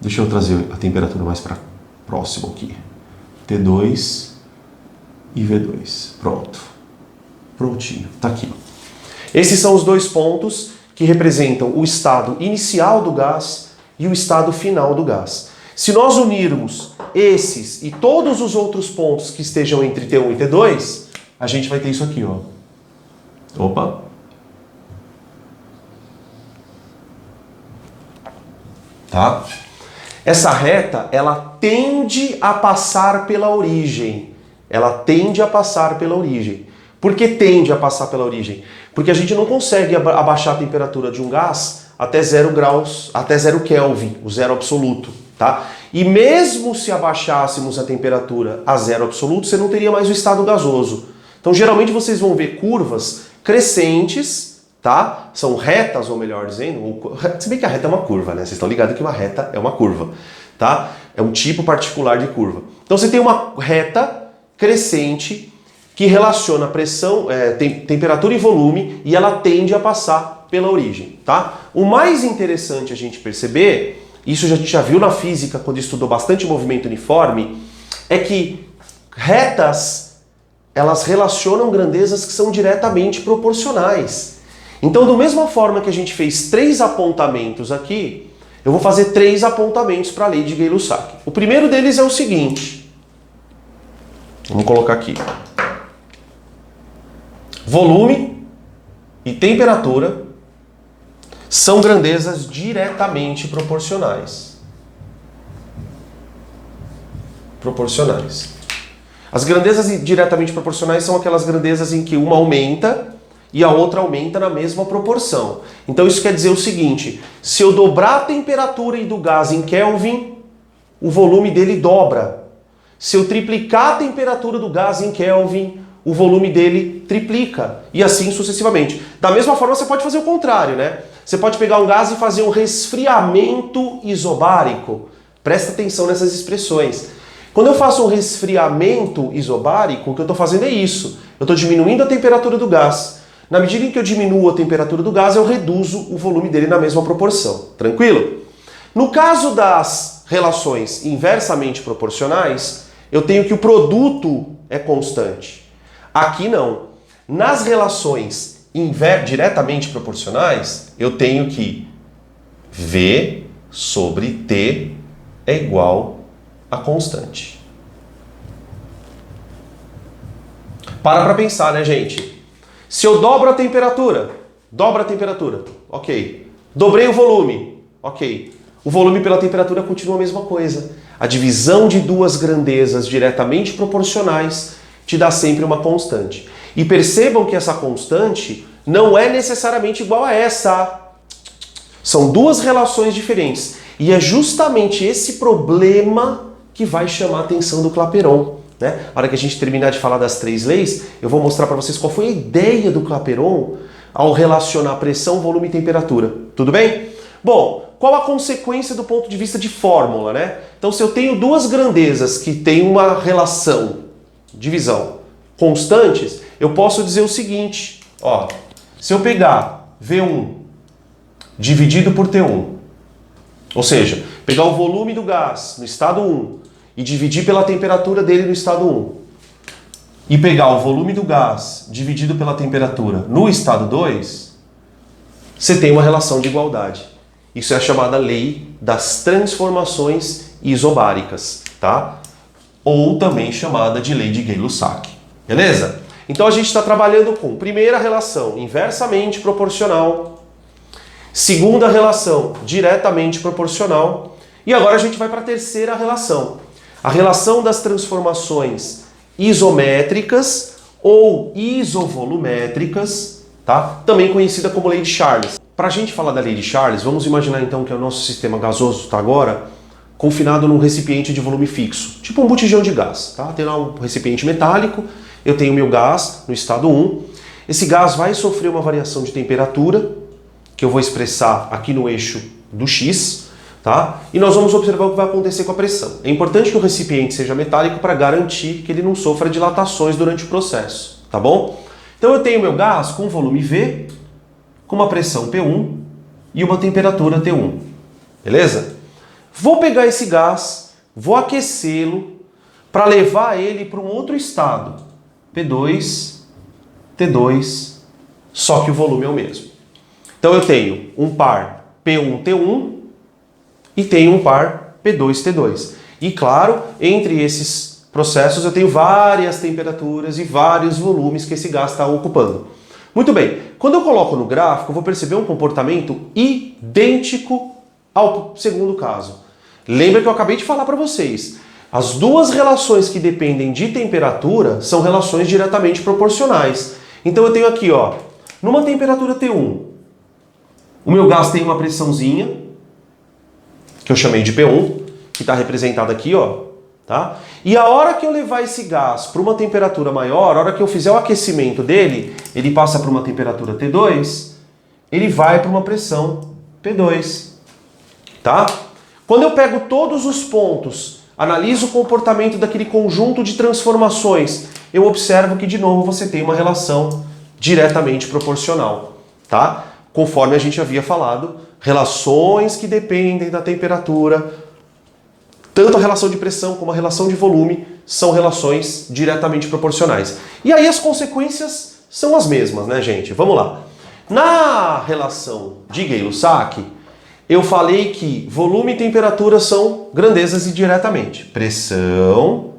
Deixa eu trazer a temperatura mais para próximo aqui. T2 e V2. Pronto. Prontinho. Tá aqui. Esses são os dois pontos que representam o estado inicial do gás e o estado final do gás. Se nós unirmos esses e todos os outros pontos que estejam entre T1 e T2, a gente vai ter isso aqui, ó. Opa! Tá? Essa reta, ela tende a passar pela origem. Ela tende a passar pela origem. Por que tende a passar pela origem? Porque a gente não consegue abaixar a temperatura de um gás até 0 graus, até 0 Kelvin, o zero absoluto, tá? E mesmo se abaixássemos a temperatura a zero absoluto, você não teria mais o estado gasoso. Então, geralmente vocês vão ver curvas crescentes, tá? São retas, ou melhor dizendo, se bem que a reta é uma curva, né? Vocês estão ligados que uma reta é uma curva, tá? É um tipo particular de curva. Então você tem uma reta crescente que relaciona pressão, temperatura e volume, e ela tende a passar pela origem, tá? O mais interessante a gente perceber, isso a gente já viu na física quando estudou bastante movimento uniforme, é que retas, elas relacionam grandezas que são diretamente proporcionais. Então, da mesma forma que a gente fez 3 apontamentos aqui, eu vou fazer 3 apontamentos para a lei de Gay-Lussac. O primeiro deles é o seguinte. Vamos colocar aqui. Volume e temperatura são grandezas diretamente proporcionais. Proporcionais. As grandezas diretamente proporcionais são aquelas grandezas em que uma aumenta e a outra aumenta na mesma proporção. Então isso quer dizer o seguinte, se eu dobrar a temperatura do gás em Kelvin, o volume dele dobra. Se eu triplicar a temperatura do gás em Kelvin, o volume dele triplica. E assim sucessivamente. Da mesma forma você pode fazer o contrário, né? Você pode pegar um gás e fazer um resfriamento isobárico. Presta atenção nessas expressões. Quando eu faço um resfriamento isobárico, o que eu estou fazendo é isso. Eu estou diminuindo a temperatura do gás. Na medida em que eu diminuo a temperatura do gás, eu reduzo o volume dele na mesma proporção. Tranquilo? No caso das relações inversamente proporcionais, eu tenho que o produto é constante. Aqui não. Nas relações diretamente proporcionais, eu tenho que V sobre T é igual a constante. Para pensar, né, gente? Se eu dobro a temperatura, ok. Dobrei o volume, ok. O volume pela temperatura continua a mesma coisa. A divisão de duas grandezas diretamente proporcionais te dá sempre uma constante. E percebam que essa constante não é necessariamente igual a essa. São duas relações diferentes. E é justamente esse problema que vai chamar a atenção do Clapeyron. Né? A hora que a gente terminar de falar das três leis, eu vou mostrar para vocês qual foi a ideia do Clapeyron ao relacionar pressão, volume e temperatura. Tudo bem? Bom, qual a consequência do ponto de vista de fórmula, né? Então, se eu tenho duas grandezas que têm uma relação, divisão, constantes, eu posso dizer o seguinte, ó, se eu pegar V1 dividido por T1, ou seja, pegar o volume do gás no estado 1 e dividir pela temperatura dele no estado 1, e pegar o volume do gás dividido pela temperatura no estado 2, você tem uma relação de igualdade. Isso é a chamada lei das transformações isobáricas, tá? Ou também chamada de lei de Gay-Lussac. Beleza? Então a gente está trabalhando com primeira relação inversamente proporcional, segunda relação diretamente proporcional, e agora a gente vai para a terceira relação. A relação das transformações isométricas ou isovolumétricas, tá? Também conhecida como lei de Charles. Para a gente falar da lei de Charles, vamos imaginar então que o nosso sistema gasoso está agora confinado num recipiente de volume fixo, tipo um botijão de gás. Tá? Tem lá um recipiente metálico, eu tenho meu gás no estado 1, esse gás vai sofrer uma variação de temperatura, que eu vou expressar aqui no eixo do X, tá? E nós vamos observar o que vai acontecer com a pressão. É importante que o recipiente seja metálico para garantir que ele não sofra dilatações durante o processo, tá bom? Então eu tenho meu gás com volume V, com uma pressão P1 e uma temperatura T1, beleza? Vou pegar esse gás, vou aquecê-lo para levar ele para um outro estado, P2, T2, só que o volume é o mesmo. Então eu tenho um par P1, T1 e tenho um par P2, T2. E claro, entre esses processos eu tenho várias temperaturas e vários volumes que esse gás está ocupando. Muito bem, quando eu coloco no gráfico, eu vou perceber um comportamento idêntico ao segundo caso. Lembra que eu acabei de falar para vocês, as duas relações que dependem de temperatura são relações diretamente proporcionais. Então eu tenho aqui, ó, numa temperatura T1, o meu gás tem uma pressãozinha, que eu chamei de P1, que está representada aqui, ó, tá? E a hora que eu levar esse gás para uma temperatura maior, a hora que eu fizer o aquecimento dele, ele passa para uma temperatura T2, ele vai para uma pressão P2, tá? Quando eu pego todos os pontos, analiso o comportamento daquele conjunto de transformações, eu observo que de novo você tem uma relação diretamente proporcional, tá? Conforme a gente havia falado, relações que dependem da temperatura, tanto a relação de pressão como a relação de volume são relações diretamente proporcionais. E aí as consequências são as mesmas, né, gente? Vamos lá. Na relação de Gay-Lussac, eu falei que volume e temperatura são grandezas indiretamente. Pressão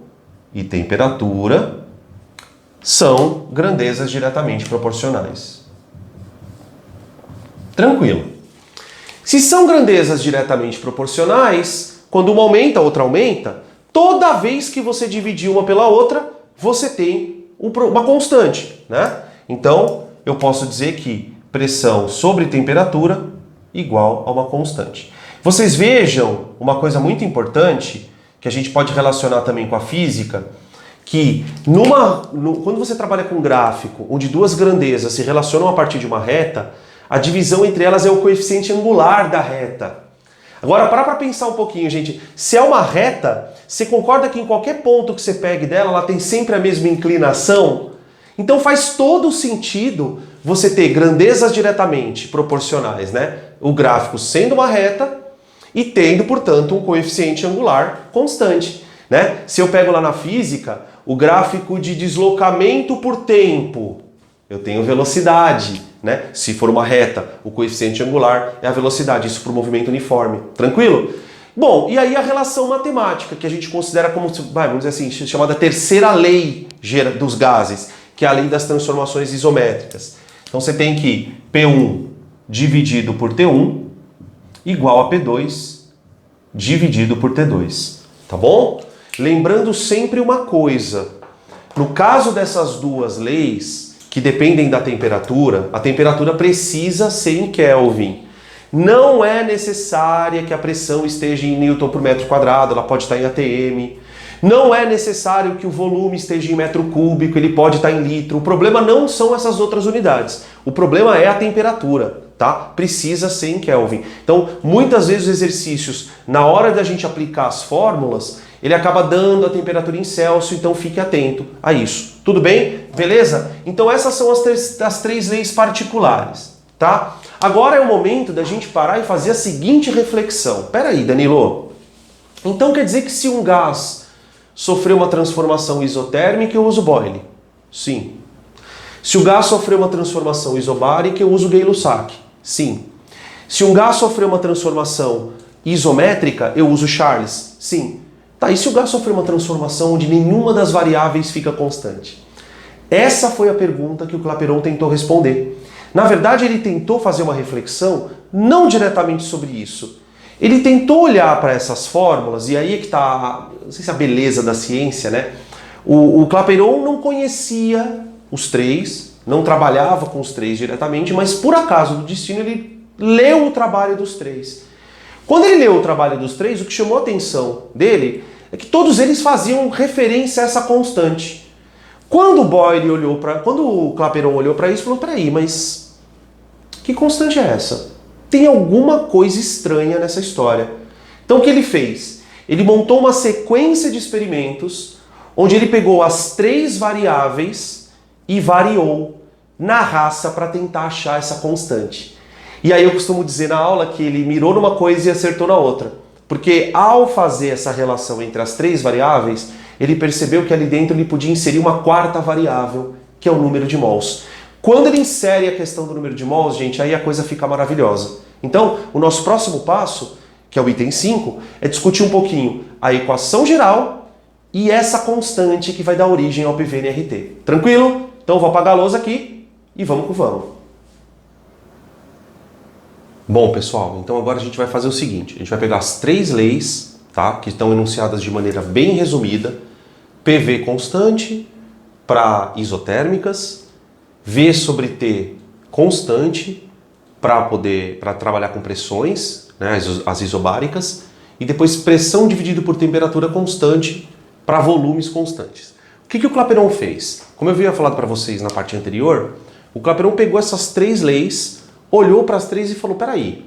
e temperatura são grandezas diretamente proporcionais. Tranquilo. Se são grandezas diretamente proporcionais, quando uma aumenta, a outra aumenta, toda vez que você dividir uma pela outra, você tem uma constante, né? Então, eu posso dizer que pressão sobre temperatura igual a uma constante. Vocês vejam uma coisa muito importante, que a gente pode relacionar também com a física, que quando você trabalha com um gráfico onde duas grandezas se relacionam a partir de uma reta, a divisão entre elas é o coeficiente angular da reta. Agora, para pensar um pouquinho, gente. Se é uma reta, você concorda que em qualquer ponto que você pegue dela, ela tem sempre a mesma inclinação? Então faz todo sentido você ter grandezas diretamente proporcionais, né? O gráfico sendo uma reta e tendo, portanto, um coeficiente angular constante, né? Se eu pego lá na física, o gráfico de deslocamento por tempo, eu tenho velocidade, né? Se for uma reta, o coeficiente angular é a velocidade, isso para o movimento uniforme. Tranquilo? Bom, e aí a relação matemática, que a gente considera como, vamos dizer assim, chamada terceira lei dos gases, que é a lei das transformações isométricas. Então você tem que P1 dividido por T1 igual a P2 dividido por T2. Tá bom? Lembrando sempre uma coisa. No caso dessas duas leis, que dependem da temperatura, a temperatura precisa ser em Kelvin. Não é necessária que a pressão esteja em Newton por metro quadrado, ela pode estar em ATM. Não é necessário que o volume esteja em metro cúbico, ele pode estar em litro. O problema não são essas outras unidades. O problema é a temperatura, tá? Precisa ser em Kelvin. Então, muitas vezes os exercícios, na hora da gente aplicar as fórmulas, ele acaba dando a temperatura em Celsius, então fique atento a isso. Tudo bem? Beleza? Então essas são as três leis particulares, tá? Agora é o momento da gente parar e fazer a seguinte reflexão. Pera aí, Danilo. Então quer dizer que se um gás sofreu uma transformação isotérmica, eu uso Boyle? Sim. Se o gás sofreu uma transformação isobárica, eu uso Gay-Lussac? Sim. Se um gás sofreu uma transformação isométrica, eu uso Charles? Sim. Tá, e se o gás sofreu uma transformação onde nenhuma das variáveis fica constante? Essa foi a pergunta que o Clapeyron tentou responder. Na verdade, ele tentou fazer uma reflexão não diretamente sobre isso. Ele tentou olhar para essas fórmulas, e aí é que está, não sei se a beleza da ciência, né? O Clapeyron não conhecia os três, não trabalhava com os três diretamente, mas por acaso do destino ele leu o trabalho dos três. Quando ele leu o trabalho dos três, o que chamou a atenção dele é que todos eles faziam referência a essa constante. Quando o Clapeyron olhou para isso, falou: peraí, mas que constante é essa? Tem alguma coisa estranha nessa história. Então o que ele fez? Ele montou uma sequência de experimentos onde ele pegou as três variáveis e variou na raça para tentar achar essa constante. E aí eu costumo dizer na aula que ele mirou numa coisa e acertou na outra. Porque ao fazer essa relação entre as três variáveis, ele percebeu que ali dentro ele podia inserir uma quarta variável, que é o número de mols. Quando ele insere a questão do número de mols, gente, aí a coisa fica maravilhosa. Então, o nosso próximo passo, que é o item 5, é discutir um pouquinho a equação geral e essa constante que vai dar origem ao PV-NRT. Tranquilo? Então vou apagar a lousa aqui e vamos que vamos. Bom, pessoal, então agora a gente vai fazer o seguinte. A gente vai pegar as três leis, tá, que estão enunciadas de maneira bem resumida. PV constante para isotérmicas, V sobre T constante para trabalhar com pressões, né, as isobáricas, e depois pressão dividido por temperatura constante para volumes constantes. O que o Clapeyron fez? Como eu havia falado para vocês na parte anterior, o Clapeyron pegou essas três leis, olhou para as três e falou: peraí,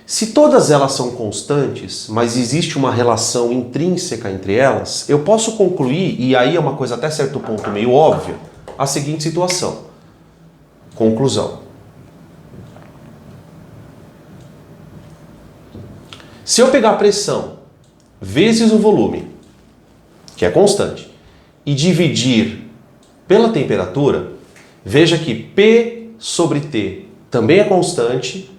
se todas elas são constantes, mas existe uma relação intrínseca entre elas, eu posso concluir, e aí é uma coisa até certo ponto meio óbvia, a seguinte situação. Conclusão. Se eu pegar a pressão vezes o volume, que é constante, e dividir pela temperatura, veja que P sobre T também é constante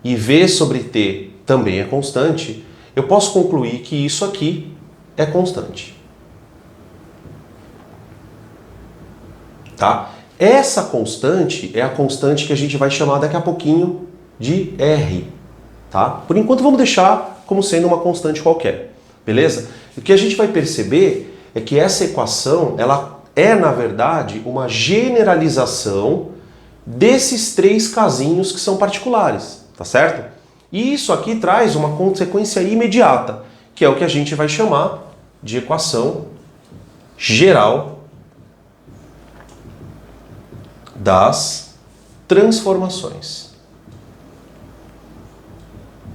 e V sobre T também é constante, eu posso concluir que isso aqui é constante. Tá? Essa constante é a constante que a gente vai chamar daqui a pouquinho de R. Tá? Por enquanto vamos deixar como sendo uma constante qualquer. Beleza? O que a gente vai perceber é que essa equação ela é, na verdade, uma generalização desses três casinhos que são particulares, tá certo? E isso aqui traz uma consequência imediata, que é o que a gente vai chamar de equação geral das transformações.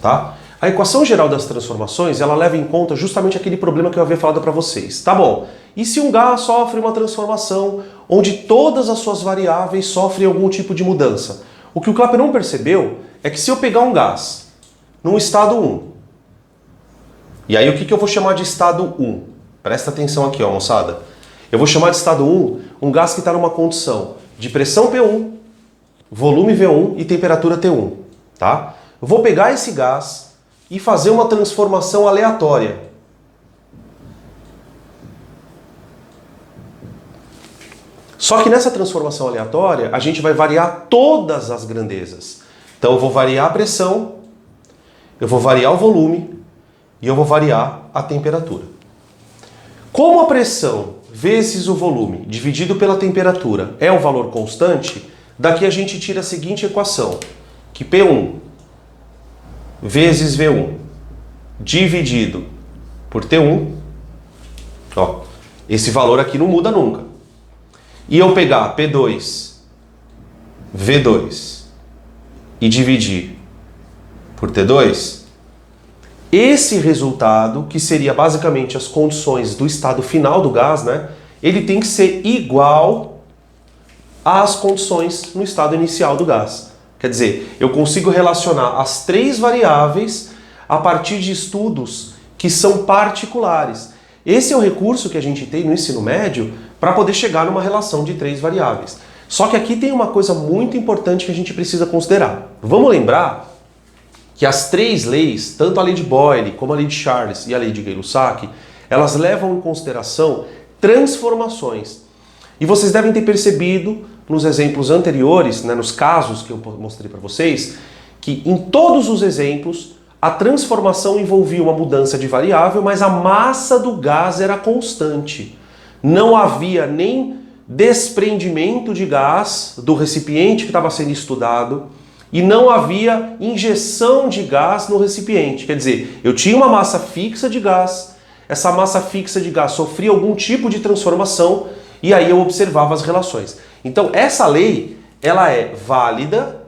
Tá? A equação geral das transformações, ela leva em conta justamente aquele problema que eu havia falado para vocês. Tá bom, e se um gás sofre uma transformação onde todas as suas variáveis sofrem algum tipo de mudança? O que o Clapeyron percebeu é que se eu pegar um gás num estado 1, e aí o que eu vou chamar de estado 1? Presta atenção aqui, ó, moçada. Eu vou chamar de estado 1 um gás que está numa condição de pressão P1, volume V1 e temperatura T1. Tá? Eu vou pegar esse gás e fazer uma transformação aleatória. Só que nessa transformação aleatória, a gente vai variar todas as grandezas. Então eu vou variar a pressão, eu vou variar o volume e eu vou variar a temperatura. Como a pressão vezes o volume dividido pela temperatura é um valor constante, daqui a gente tira a seguinte equação, que P1 vezes V1 dividido por T1, ó, esse valor aqui não muda nunca. E eu pegar P2 V2 e dividir por T2, esse resultado, que seria basicamente as condições do estado final do gás, né, ele tem que ser igual às condições no estado inicial do gás. Quer dizer, eu consigo relacionar as três variáveis a partir de estudos que são particulares. Esse é o recurso que a gente tem no ensino médio para poder chegar numa relação de três variáveis. Só que aqui tem uma coisa muito importante que a gente precisa considerar. Vamos lembrar que as três leis, tanto a lei de Boyle, como a lei de Charles e a lei de Gay-Lussac, elas levam em consideração transformações. E vocês devem ter percebido nos exemplos anteriores, né, nos casos que eu mostrei para vocês, que em todos os exemplos a transformação envolvia uma mudança de variável, mas a massa do gás era constante. Não havia nem desprendimento de gás do recipiente que estava sendo estudado e não havia injeção de gás no recipiente. Quer dizer, eu tinha uma massa fixa de gás, essa massa fixa de gás sofria algum tipo de transformação e aí eu observava as relações. Então essa lei, ela é válida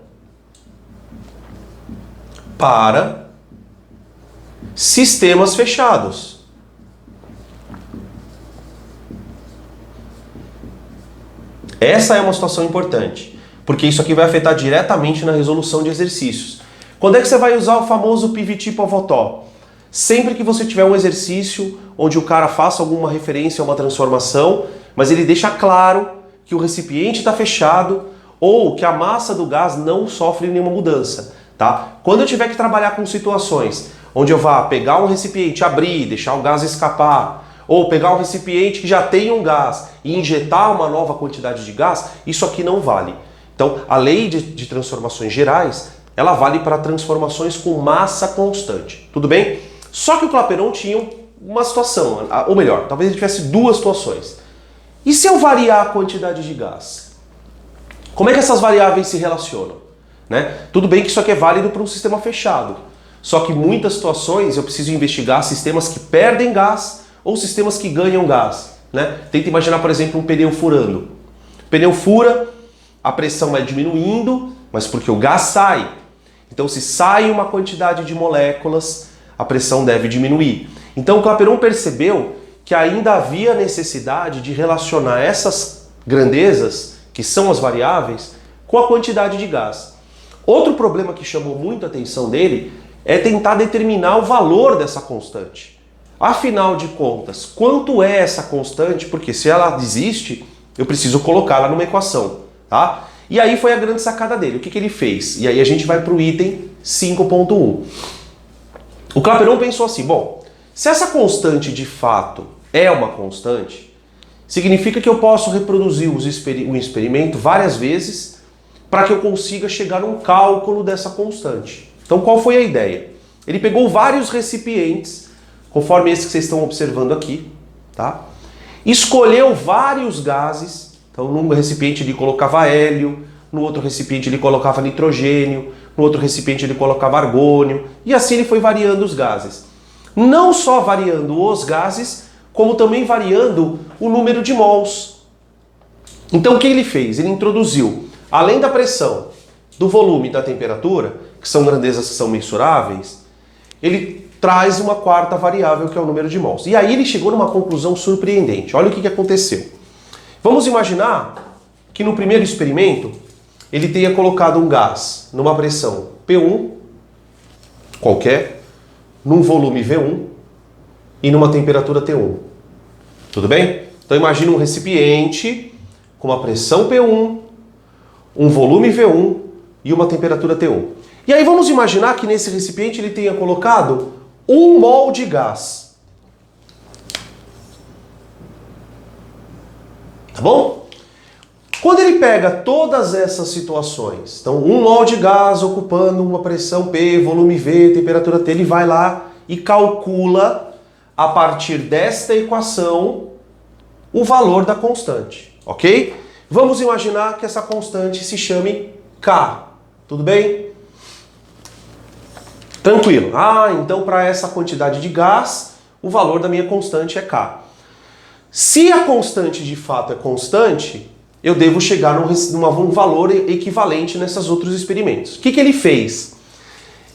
para sistemas fechados. Essa é uma situação importante, porque isso aqui vai afetar diretamente na resolução de exercícios. Quando é que você vai usar o famoso PVT Pavotó? Sempre que você tiver um exercício onde o cara faça alguma referência a uma transformação, mas ele deixa claro que o recipiente está fechado ou que a massa do gás não sofre nenhuma mudança. Tá? Quando eu tiver que trabalhar com situações onde eu vá pegar um recipiente, abrir, deixar o gás escapar, ou pegar um recipiente que já tem um gás e injetar uma nova quantidade de gás, isso aqui não vale. Então, a lei de transformações gerais, ela vale para transformações com massa constante. Tudo bem? Só que o Clapeyron tinha uma situação, ou melhor, talvez ele tivesse duas situações. E se eu variar a quantidade de gás? Como é que essas variáveis se relacionam? Né? Tudo bem que isso aqui é válido para um sistema fechado. Só que em muitas situações eu preciso investigar sistemas que perdem gás ou sistemas que ganham gás. Né? Tenta imaginar, por exemplo, um pneu furando. O pneu fura, a pressão vai diminuindo, mas porque o gás sai. Então, se sai uma quantidade de moléculas, a pressão deve diminuir. Então, o Clapeyron percebeu que ainda havia necessidade de relacionar essas grandezas, que são as variáveis, com a quantidade de gás. Outro problema que chamou muito a atenção dele é tentar determinar o valor dessa constante. Afinal de contas, quanto é essa constante? Porque se ela existe, eu preciso colocá-la numa equação. Tá? E aí foi a grande sacada dele. O que ele fez? E aí a gente vai para o item 5.1. O Clapeyron pensou assim, bom, se essa constante de fato é uma constante, significa que eu posso reproduzir o experimento várias vezes para que eu consiga chegar num cálculo dessa constante. Então qual foi a ideia? Ele pegou vários recipientes, conforme esse que vocês estão observando aqui, tá? Escolheu vários gases, então num recipiente ele colocava hélio, no outro recipiente ele colocava nitrogênio, no outro recipiente ele colocava argônio, e assim ele foi variando os gases. Não só variando os gases, como também variando o número de mols. Então o que ele fez? Ele introduziu, além da pressão, do volume e da temperatura, que são grandezas que são mensuráveis, ele traz uma quarta variável, que é o número de mols. E aí ele chegou numa conclusão surpreendente. Olha o que aconteceu. Vamos imaginar que no primeiro experimento ele tenha colocado um gás numa pressão P1, qualquer, num volume V1 e numa temperatura T1. Tudo bem? Então imagine um recipiente com uma pressão P1, um volume V1 e uma temperatura T1. E aí vamos imaginar que nesse recipiente ele tenha colocado 1 mol de gás. Tá bom? Quando ele pega todas essas situações, então 1 mol de gás ocupando uma pressão P, volume V, temperatura T, ele vai lá e calcula a partir desta equação o valor da constante, ok? Vamos imaginar que essa constante se chame K, tudo bem? Tranquilo. Ah, então para essa quantidade de gás, o valor da minha constante é K. Se a constante de fato é constante, eu devo chegar num valor equivalente nesses outros experimentos. O que ele fez?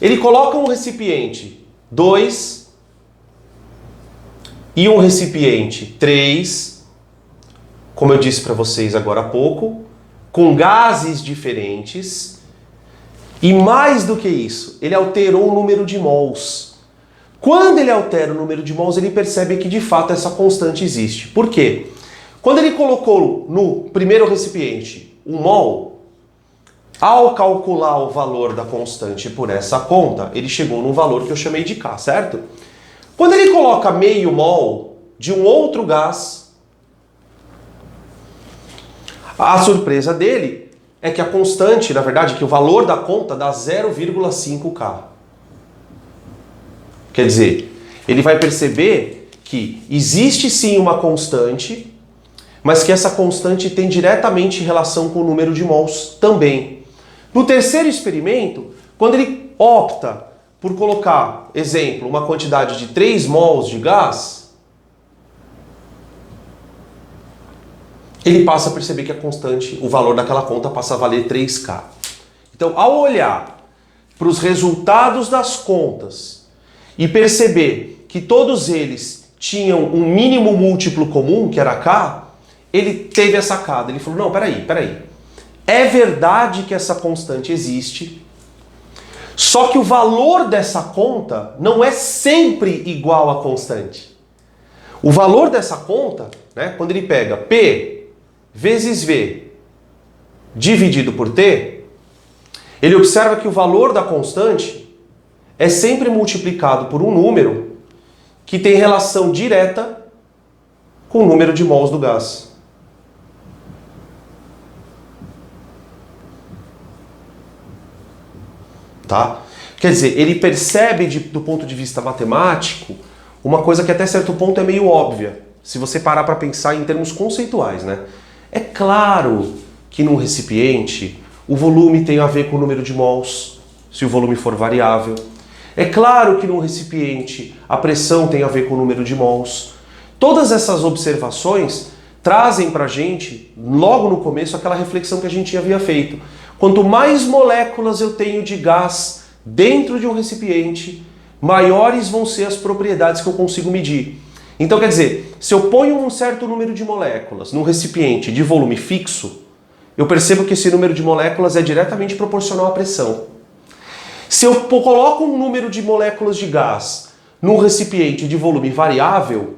Ele coloca um recipiente 2 e um recipiente 3, como eu disse para vocês agora há pouco, com gases diferentes, e mais do que isso, ele alterou o número de mols. Quando ele altera o número de mols, ele percebe que de fato essa constante existe. Por quê? Quando ele colocou no primeiro recipiente 1 mol, ao calcular o valor da constante por essa conta, ele chegou num valor que eu chamei de K, certo? Quando ele coloca meio mol de um outro gás, a surpresa dele é que a constante, na verdade, que o valor da conta dá 0,5K. Quer dizer, ele vai perceber que existe sim uma constante, mas que essa constante tem diretamente relação com o número de mols também. No terceiro experimento, quando ele opta por colocar, exemplo, uma quantidade de 3 mols de gás, ele passa a perceber que a constante, o valor daquela conta passa a valer 3K. Então, ao olhar para os resultados das contas e perceber que todos eles tinham um mínimo múltiplo comum, que era K, ele teve a sacada. Ele falou, não, peraí. É verdade que essa constante existe, só que o valor dessa conta não é sempre igual à constante. O valor dessa conta, né, quando ele pega P vezes V dividido por T, ele observa que o valor da constante é sempre multiplicado por um número que tem relação direta com o número de mols do gás. Tá? Quer dizer, ele percebe do ponto de vista matemático uma coisa que até certo ponto é meio óbvia, se você parar para pensar em termos conceituais, né? É claro que num recipiente o volume tem a ver com o número de mols, se o volume for variável. É claro que num recipiente a pressão tem a ver com o número de mols. Todas essas observações trazem para a gente, logo no começo, aquela reflexão que a gente havia feito. Quanto mais moléculas eu tenho de gás dentro de um recipiente, maiores vão ser as propriedades que eu consigo medir. Então, quer dizer, se eu ponho um certo número de moléculas num recipiente de volume fixo, eu percebo que esse número de moléculas é diretamente proporcional à pressão. Se eu coloco um número de moléculas de gás num recipiente de volume variável,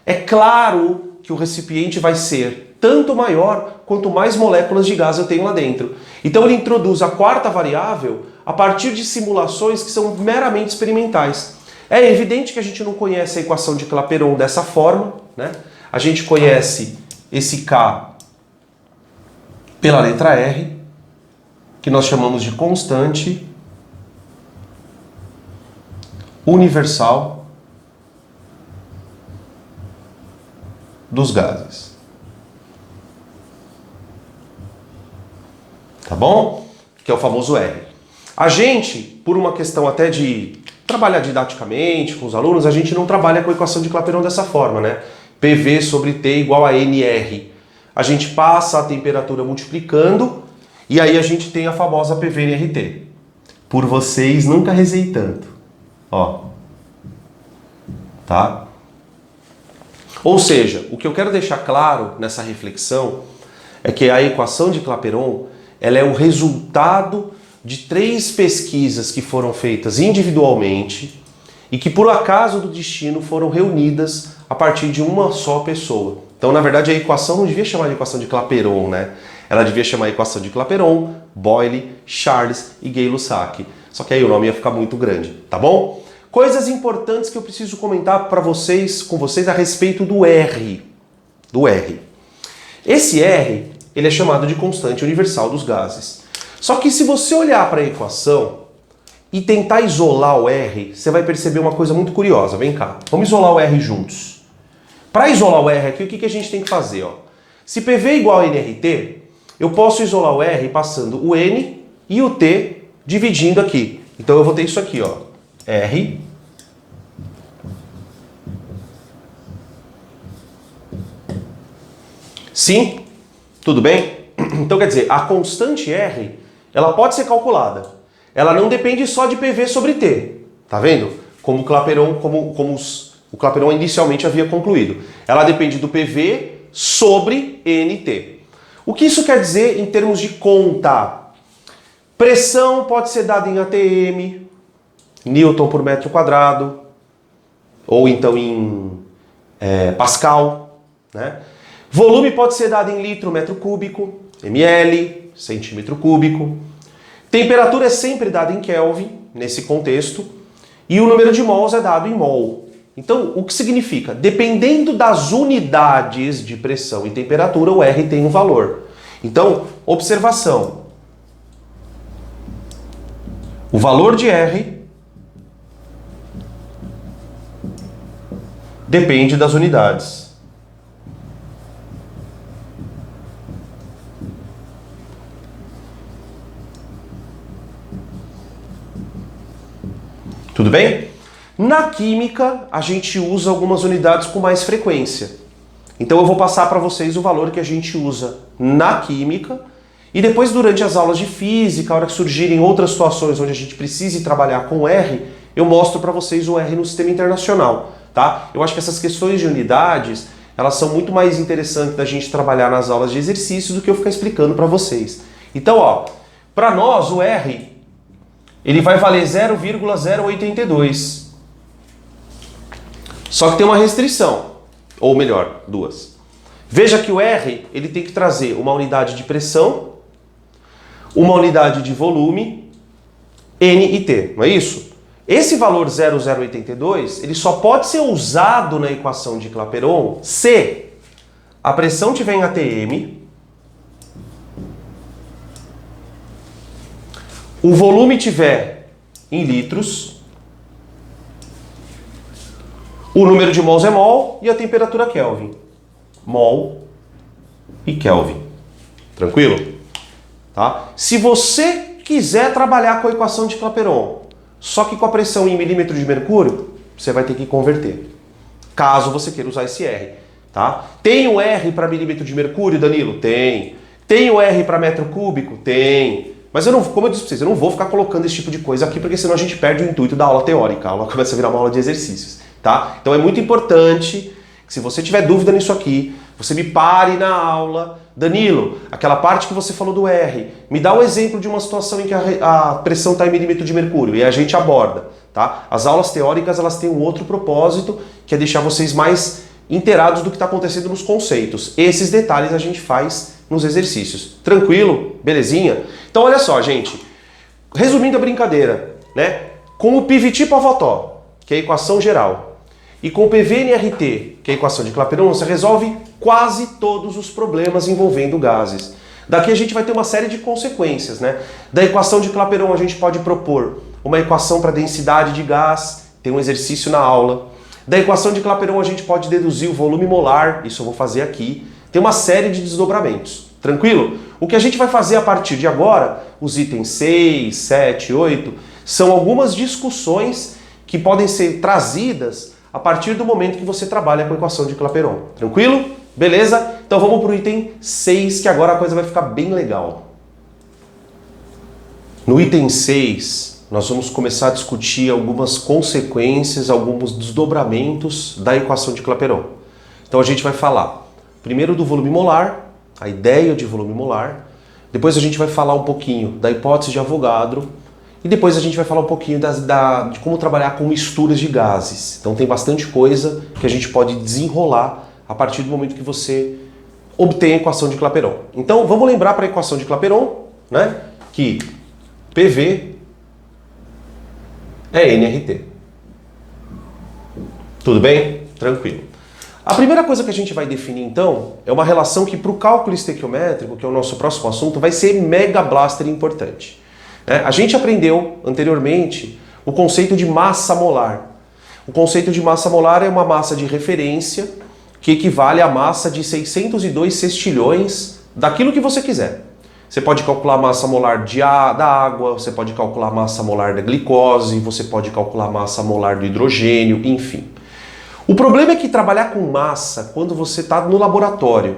é claro que o recipiente vai ser tanto maior quanto mais moléculas de gás eu tenho lá dentro. Então ele introduz a quarta variável a partir de simulações que são meramente experimentais. É evidente que a gente não conhece a equação de Clapeyron dessa forma, né? A gente conhece esse K pela letra R, que nós chamamos de constante universal dos gases. tá bom? Que é o famoso R. A gente, por uma questão até de trabalhar didaticamente com os alunos, a gente não trabalha com a equação de Clapeyron dessa forma, né? PV sobre T igual a NR. A gente passa a temperatura multiplicando e aí a gente tem a famosa PV/NRT. Por vocês, nunca rezei tanto. Ó. Tá? Ou seja, o que eu quero deixar claro nessa reflexão é que a equação de Clapeyron, ela é o resultado de 3 pesquisas que foram feitas individualmente e que por acaso do destino foram reunidas a partir de uma só pessoa. Então, na verdade, a equação não devia chamar de equação de Clapeyron, né? Ela devia chamar equação de Clapeyron, Boyle, Charles e Gay-Lussac. Só que aí o nome ia ficar muito grande, tá bom? Coisas importantes que eu preciso comentar para vocês, com vocês a respeito do R. Do R. Esse R, ele é chamado de constante universal dos gases. Só que se você olhar para a equação e tentar isolar o R, você vai perceber uma coisa muito curiosa. Vem cá, vamos isolar o R juntos. Para isolar o R aqui, o que a gente tem que fazer? Ó? Se PV é igual a NRT, eu posso isolar o R passando o N e o T dividindo aqui. Então eu vou ter isso aqui, ó. R Sim? Tudo bem? Então quer dizer, a constante R, ela pode ser calculada. Ela não depende só de PV sobre T. Tá vendo? Como o Clapeyron, o Clapeyron inicialmente havia concluído. Ela depende do PV sobre NT. O que isso quer dizer em termos de conta? Pressão pode ser dada em ATM, Newton por metro quadrado, ou então em Pascal, né? Volume pode ser dado em litro metro cúbico, ml, centímetro cúbico. Temperatura é sempre dada em Kelvin, nesse contexto, e o número de mols é dado em mol. Então, o que significa? Dependendo das unidades de pressão e temperatura, o R tem um valor. Então, observação. O valor de R depende das unidades. Tudo bem? Na química, a gente usa algumas unidades com mais frequência. Então eu vou passar para vocês o valor que a gente usa na química e depois durante as aulas de física, a hora que surgirem outras situações onde a gente precise trabalhar com R, eu mostro para vocês o R no sistema internacional, tá? Eu acho que essas questões de unidades, elas são muito mais interessantes da gente trabalhar nas aulas de exercícios do que eu ficar explicando para vocês. Então, ó, para nós o R ele vai valer 0,082. Só que tem uma restrição, ou melhor, duas. Veja que o R ele tem que trazer uma unidade de pressão, uma unidade de volume, N e T, não é isso? Esse valor 0,082 ele só pode ser usado na equação de Clapeyron se a pressão tiver em ATM, o volume tiver em litros, o número de mols é mol e a temperatura Kelvin. Mol e Kelvin. Tranquilo? Tá? Se você quiser trabalhar com a equação de Clapeyron, só que com a pressão em milímetro de mercúrio, você vai ter que converter. Caso você queira usar esse R. Tá? Tem o R para milímetro de mercúrio, Danilo? Tem. Tem o R para metro cúbico? Tem. Mas eu não, como eu disse para vocês, eu não vou ficar colocando esse tipo de coisa aqui, porque senão a gente perde o intuito da aula teórica. A aula começa a virar uma aula de exercícios, tá? Então é muito importante que se você tiver dúvida nisso aqui, você me pare na aula. Danilo, aquela parte que você falou do R, me dá um exemplo de uma situação em que a pressão está em milímetro de mercúrio e a gente aborda, tá? As aulas teóricas, elas têm um outro propósito, que é deixar vocês mais inteirados do que está acontecendo nos conceitos. Esses detalhes a gente faz nos exercícios. Tranquilo? Belezinha? Então olha só, gente. Resumindo a brincadeira, né? Com o PVT-Pavotó, que é a equação geral, e com o PV/NRT, que é a equação de Clapeyron, você resolve quase todos os problemas envolvendo gases. Daqui a gente vai ter uma série de consequências, né? Da equação de Clapeyron a gente pode propor uma equação para densidade de gás, tem um exercício na aula. Da equação de Clapeyron a gente pode deduzir o volume molar, isso eu vou fazer aqui. Tem uma série de desdobramentos. Tranquilo? O que a gente vai fazer a partir de agora, os itens 6, 7, 8, são algumas discussões que podem ser trazidas a partir do momento que você trabalha com a equação de Clapeyron. Tranquilo? Beleza? Então vamos para o item 6, que agora a coisa vai ficar bem legal. No item 6, nós vamos começar a discutir algumas consequências, alguns desdobramentos da equação de Clapeyron. Então a gente vai falar primeiro do volume molar, a ideia de volume molar, depois a gente vai falar um pouquinho da hipótese de Avogadro e depois a gente vai falar um pouquinho de como trabalhar com misturas de gases. Então tem bastante coisa que a gente pode desenrolar a partir do momento que você obtém a equação de Clapeyron. Então vamos lembrar para a equação de Clapeyron, né, que PV é nRT. Tudo bem? Tranquilo. A primeira coisa que a gente vai definir, então, é uma relação que para o cálculo estequiométrico, que é o nosso próximo assunto, vai ser mega blaster importante. A gente aprendeu anteriormente o conceito de massa molar. O conceito de massa molar é uma massa de referência que equivale à massa de 602 sextilhões daquilo que você quiser. Você pode calcular a massa molar da água, você pode calcular a massa molar da glicose, você pode calcular a massa molar do hidrogênio, enfim. O problema é que trabalhar com massa, quando você está no laboratório,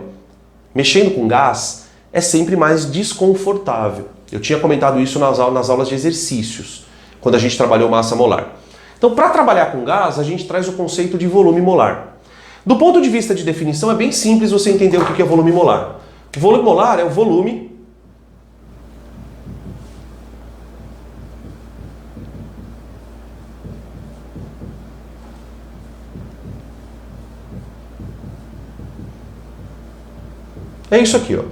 mexendo com gás, é sempre mais desconfortável. Eu tinha comentado isso nas aulas de exercícios, quando a gente trabalhou massa molar. Então, para trabalhar com gás, a gente traz o conceito de volume molar. Do ponto de vista de definição, é bem simples você entender o que é volume molar. O volume molar é o volume é isso aqui, ó.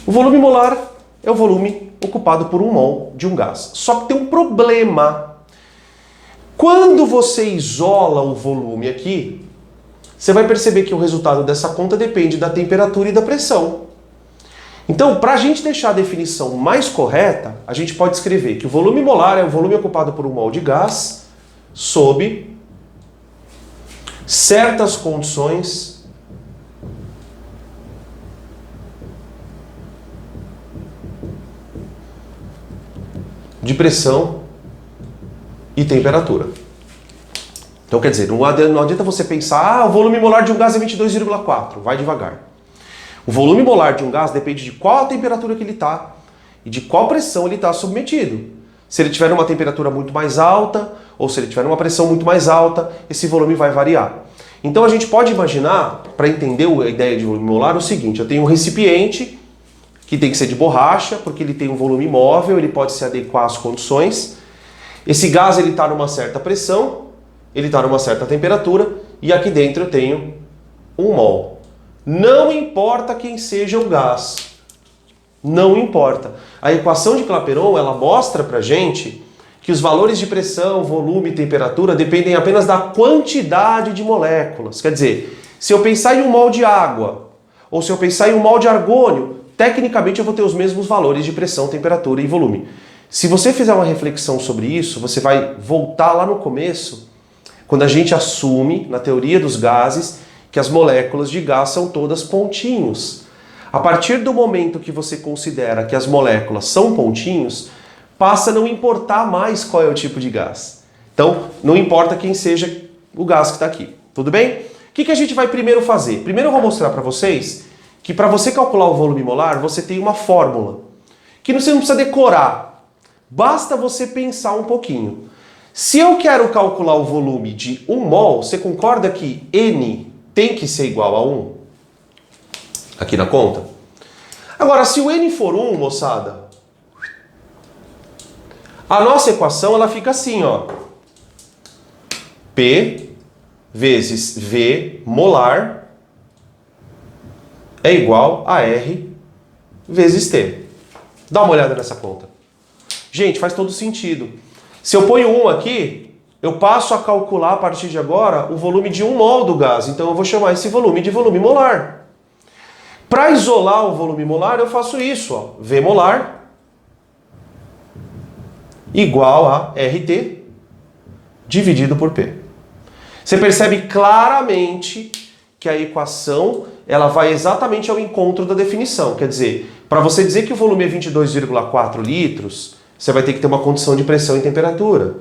O volume molar é o volume ocupado por 1 mol de um gás. Só que tem um problema. Quando você isola o volume aqui, você vai perceber que o resultado dessa conta depende da temperatura e da pressão. Então, para a gente deixar a definição mais correta, a gente pode escrever que o volume molar é o volume ocupado por 1 mol de gás sob certas condições de pressão e temperatura. Então, quer dizer, não adianta você pensar, o volume molar de um gás é 22,4, vai devagar. O volume molar de um gás depende de qual a temperatura que ele está e de qual pressão ele está submetido. Se ele tiver uma temperatura muito mais alta ou se ele tiver uma pressão muito mais alta, esse volume vai variar. Então a gente pode imaginar, para entender a ideia de volume molar, o seguinte: eu tenho um recipiente que tem que ser de borracha, porque ele tem um volume móvel, ele pode se adequar às condições. Esse gás está numa certa pressão, ele está numa certa temperatura, e aqui dentro eu tenho 1 mol. Não importa quem seja o gás. Não importa. A equação de Clapeyron, ela mostra pra gente que os valores de pressão, volume e temperatura dependem apenas da quantidade de moléculas. Quer dizer, se eu pensar em 1 mol de água, ou se eu pensar em 1 mol de argônio, tecnicamente eu vou ter os mesmos valores de pressão, temperatura e volume. Se você fizer uma reflexão sobre isso, você vai voltar lá no começo, quando a gente assume, na teoria dos gases, que as moléculas de gás são todas pontinhos. A partir do momento que você considera que as moléculas são pontinhos, passa a não importar mais qual é o tipo de gás. Então, não importa quem seja o gás que está aqui. Tudo bem? O que a gente vai primeiro fazer? Primeiro eu vou mostrar para vocês que para você calcular o volume molar, você tem uma fórmula, que você não precisa decorar, basta você pensar um pouquinho. Se eu quero calcular o volume de 1 mol, você concorda que N tem que ser igual a 1? Aqui na conta. Agora, se o N for 1, moçada, a nossa equação ela fica assim, ó. P vezes V molar é igual a R vezes T. Dá uma olhada nessa conta. Gente, faz todo sentido. Se eu ponho 1 aqui, eu passo a calcular a partir de agora o volume de 1 mol do gás. Então eu vou chamar esse volume de volume molar. Para isolar o volume molar, eu faço isso, ó. V molar igual a RT dividido por P. Você percebe claramente que a equação ela vai exatamente ao encontro da definição. Quer dizer, para você dizer que o volume é 22,4 litros, você vai ter que ter uma condição de pressão e temperatura.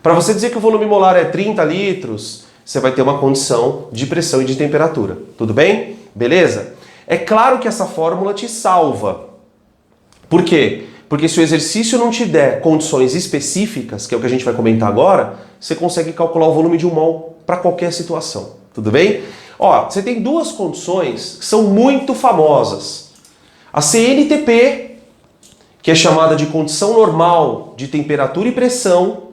Para você dizer que o volume molar é 30 litros, você vai ter uma condição de pressão e de temperatura. Tudo bem? Beleza? É claro que essa fórmula te salva. Por quê? Porque se o exercício não te der condições específicas, que é o que a gente vai comentar agora, você consegue calcular o volume de um mol para qualquer situação. Tudo bem? Ó, você tem duas condições que são muito famosas. A CNTP, que é chamada de condição normal de temperatura e pressão,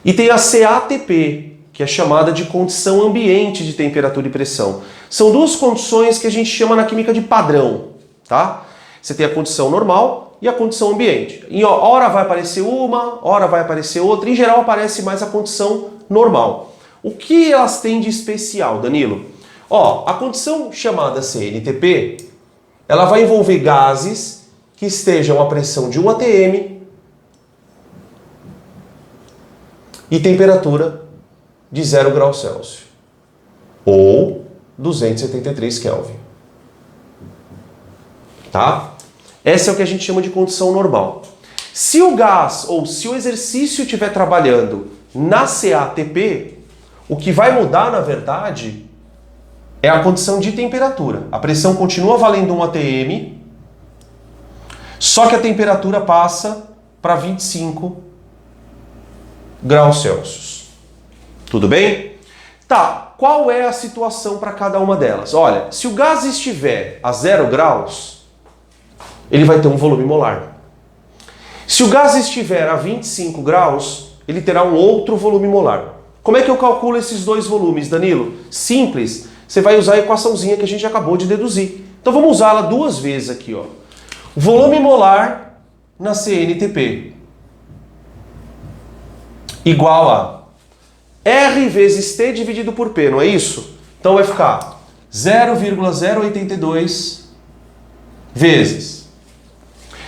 e tem a CATP, que é chamada de condição ambiente de temperatura e pressão. São duas condições que a gente chama na química de padrão, tá? Você tem a condição normal e a condição ambiente. Em hora vai aparecer uma, hora vai aparecer outra. Em geral aparece mais a condição normal. O que elas têm de especial, Danilo? Ó, a condição chamada CNTP, ela vai envolver gases que estejam a pressão de 1 atm e temperatura de 0 graus Celsius ou 273 Kelvin. Tá? Essa é o que a gente chama de condição normal. Se o gás ou se o exercício estiver trabalhando na CATP, o que vai mudar, na verdade, é a condição de temperatura. A pressão continua valendo 1 atm, só que a temperatura passa para 25 graus Celsius. Tudo bem? Tá, qual é a situação para cada uma delas? Olha, se o gás estiver a 0 graus, ele vai ter um volume molar. Se o gás estiver a 25 graus, ele terá um outro volume molar. Como é que eu calculo esses dois volumes, Danilo? Simples, você vai usar a equaçãozinha que a gente acabou de deduzir. Então vamos usá-la duas vezes aqui, ó. Volume molar na CNTP igual a R vezes T dividido por P, não é isso? Então vai ficar 0,082 vezes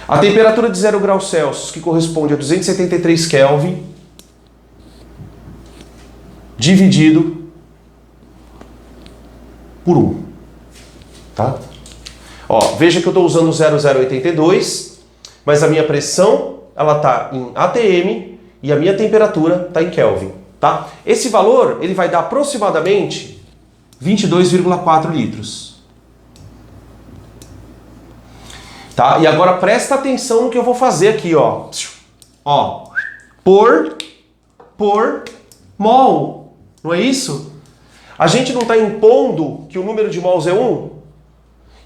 a temperatura de 0 graus Celsius, que corresponde a 273 Kelvin, dividido por 1. Tá? Ó, veja que eu estou usando 0,082, mas a minha pressão ela está em atm e a minha temperatura está em Kelvin. Tá? Esse valor ele vai dar aproximadamente 22,4 litros. Tá? E agora presta atenção no que eu vou fazer aqui, ó. Ó, por mol, não é isso? A gente não está impondo que o número de mols é 1?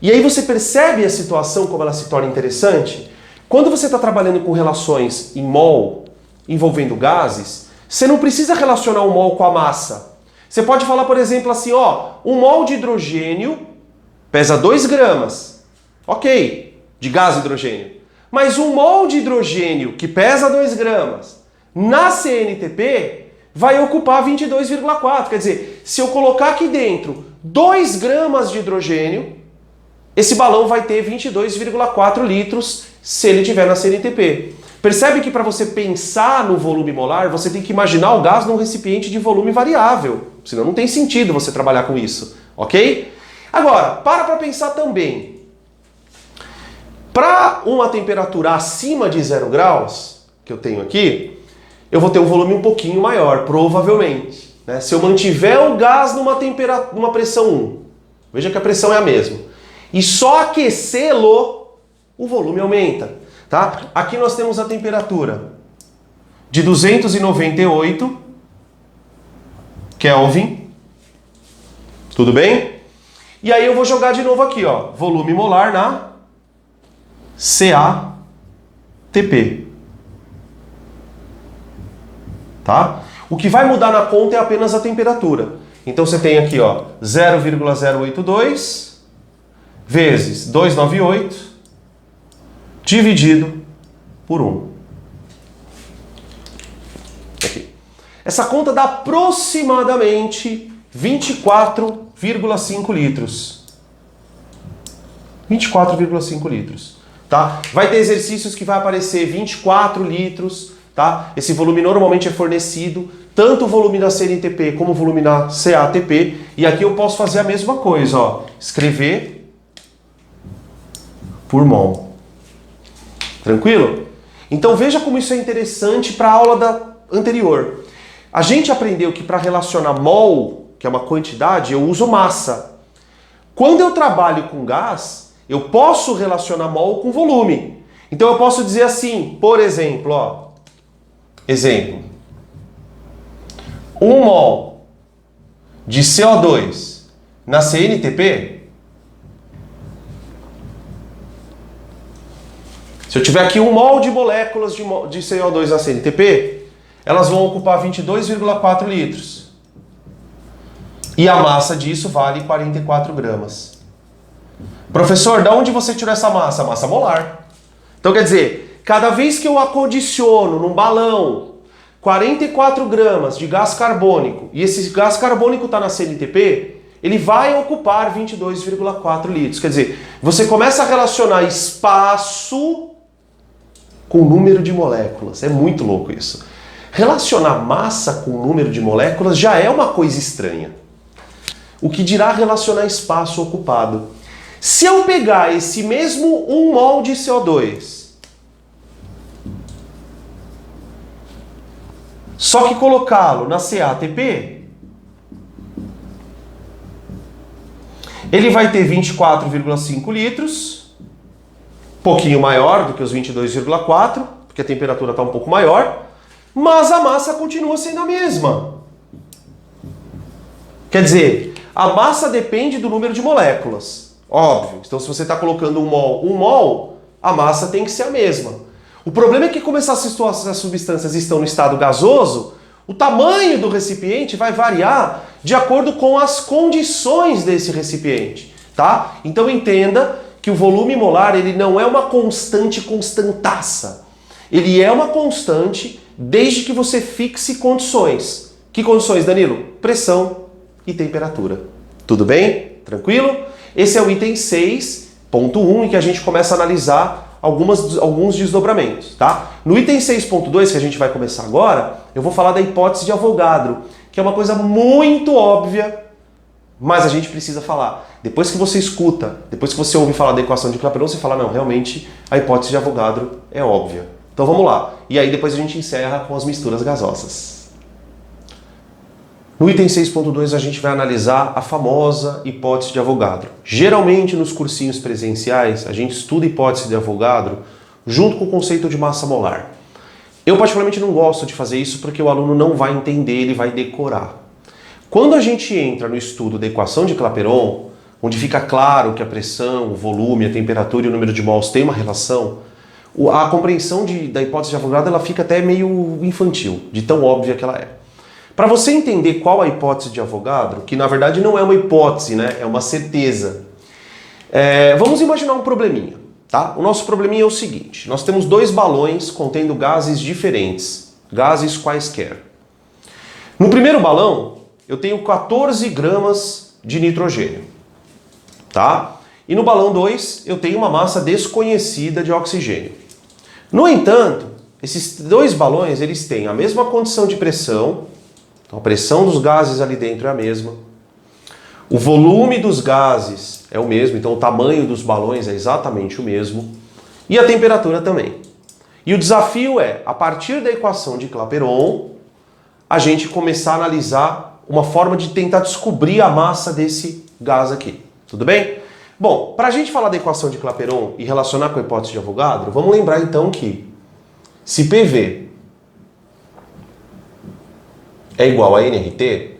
E aí você percebe a situação como ela se torna interessante? Quando você está trabalhando com relações em mol, envolvendo gases, você não precisa relacionar o mol com a massa. Você pode falar, por exemplo, assim, ó, um mol de hidrogênio pesa 2 gramas. Ok, de gás hidrogênio. Mas um mol de hidrogênio que pesa 2 gramas na CNTP vai ocupar 22,4. Quer dizer, se eu colocar aqui dentro 2 gramas de hidrogênio, esse balão vai ter 22,4 litros se ele estiver na CNTP. Percebe que para você pensar no volume molar, você tem que imaginar o gás num recipiente de volume variável. Senão não tem sentido você trabalhar com isso, ok? Agora, para pensar também. Para uma temperatura acima de 0 graus, que eu tenho aqui, eu vou ter um volume um pouquinho maior, provavelmente. Né? Se eu mantiver o gás numa pressão 1, veja que a pressão é a mesma, e só aquecê-lo, o volume aumenta. Tá? Aqui nós temos a temperatura de 298 Kelvin. Tudo bem? E aí eu vou jogar de novo aqui, ó, volume molar na CATP. Tá? O que vai mudar na conta é apenas a temperatura. Então você tem aqui, ó, 0,082 vezes 298 dividido por 1. Aqui. Essa conta dá aproximadamente 24,5 litros. 24,5 litros. Tá? Vai ter exercícios que vai aparecer 24 litros. tá? Esse volume normalmente é fornecido, tanto o volume da CNTP como o volume da CATP, e aqui eu posso fazer a mesma coisa, ó, escrever por mol. Tranquilo? Então veja como isso é interessante para a aula anterior. A gente aprendeu que para relacionar mol, que é uma quantidade, eu uso massa. Quando eu trabalho com gás, eu posso relacionar mol com volume. Então eu posso dizer assim, por exemplo, ó, exemplo, 1 mol de CO2 na CNTP, se eu tiver aqui 1 mol de moléculas de CO2 na CNTP, elas vão ocupar 22,4 litros. E a massa disso vale 44 gramas. Professor, de onde você tirou essa massa? Massa molar. Então quer dizer, cada vez que eu acondiciono num balão 44 gramas de gás carbônico, e esse gás carbônico está na CNTP, ele vai ocupar 22,4 litros. Quer dizer, você começa a relacionar espaço com número de moléculas. É muito louco isso. Relacionar massa com número de moléculas já é uma coisa estranha. O que dirá relacionar espaço ocupado? Se eu pegar esse mesmo 1 mol de CO2, só que colocá-lo na CATP, ele vai ter 24,5 litros, pouquinho maior do que os 22,4, porque a temperatura está um pouco maior, mas a massa continua sendo a mesma. Quer dizer, a massa depende do número de moléculas. Óbvio. Então, se você está colocando 1 mol, a massa tem que ser a mesma. O problema é que, como essas substâncias estão no estado gasoso, o tamanho do recipiente vai variar de acordo com as condições desse recipiente, tá? Então, entenda que o volume molar ele não é uma constante constantaça. Ele é uma constante desde que você fixe condições. Que condições, Danilo? Pressão e temperatura. Tudo bem? Tranquilo? Esse é o item 6.1 em que a gente começa a analisar alguns desdobramentos, tá? No item 6.2, que a gente vai começar agora, eu vou falar da hipótese de Avogadro, que é uma coisa muito óbvia, mas a gente precisa falar. Depois que você escuta, depois que você ouve falar da equação de Clapeyron, você fala, não, realmente a hipótese de Avogadro é óbvia. Então vamos lá. E aí depois a gente encerra com as misturas gasosas. No item 6.2 a gente vai analisar a famosa hipótese de Avogadro. Geralmente nos cursinhos presenciais a gente estuda a hipótese de Avogadro junto com o conceito de massa molar. Eu particularmente não gosto de fazer isso porque o aluno não vai entender, ele vai decorar. Quando a gente entra no estudo da equação de Clapeyron, onde fica claro que a pressão, o volume, a temperatura e o número de mols têm uma relação, a compreensão da hipótese de Avogadro ela fica até meio infantil, de tão óbvia que ela é. Para você entender qual a hipótese de Avogadro, que na verdade não é uma hipótese, né? É uma certeza. Vamos imaginar um probleminha, tá? O nosso probleminha é o seguinte, nós temos 2 balões contendo gases diferentes, gases quaisquer. No primeiro balão, eu tenho 14 gramas de nitrogênio, tá? E no balão 2, eu tenho uma massa desconhecida de oxigênio. No entanto, esses 2 balões, eles têm a mesma condição de pressão. Então a pressão dos gases ali dentro é a mesma. O volume dos gases é o mesmo, então o tamanho dos balões é exatamente o mesmo. E a temperatura também. E o desafio é, a partir da equação de Clapeyron, a gente começar a analisar uma forma de tentar descobrir a massa desse gás aqui. Tudo bem? Bom, para a gente falar da equação de Clapeyron e relacionar com a hipótese de Avogadro, vamos lembrar então que se PV é igual a nRT,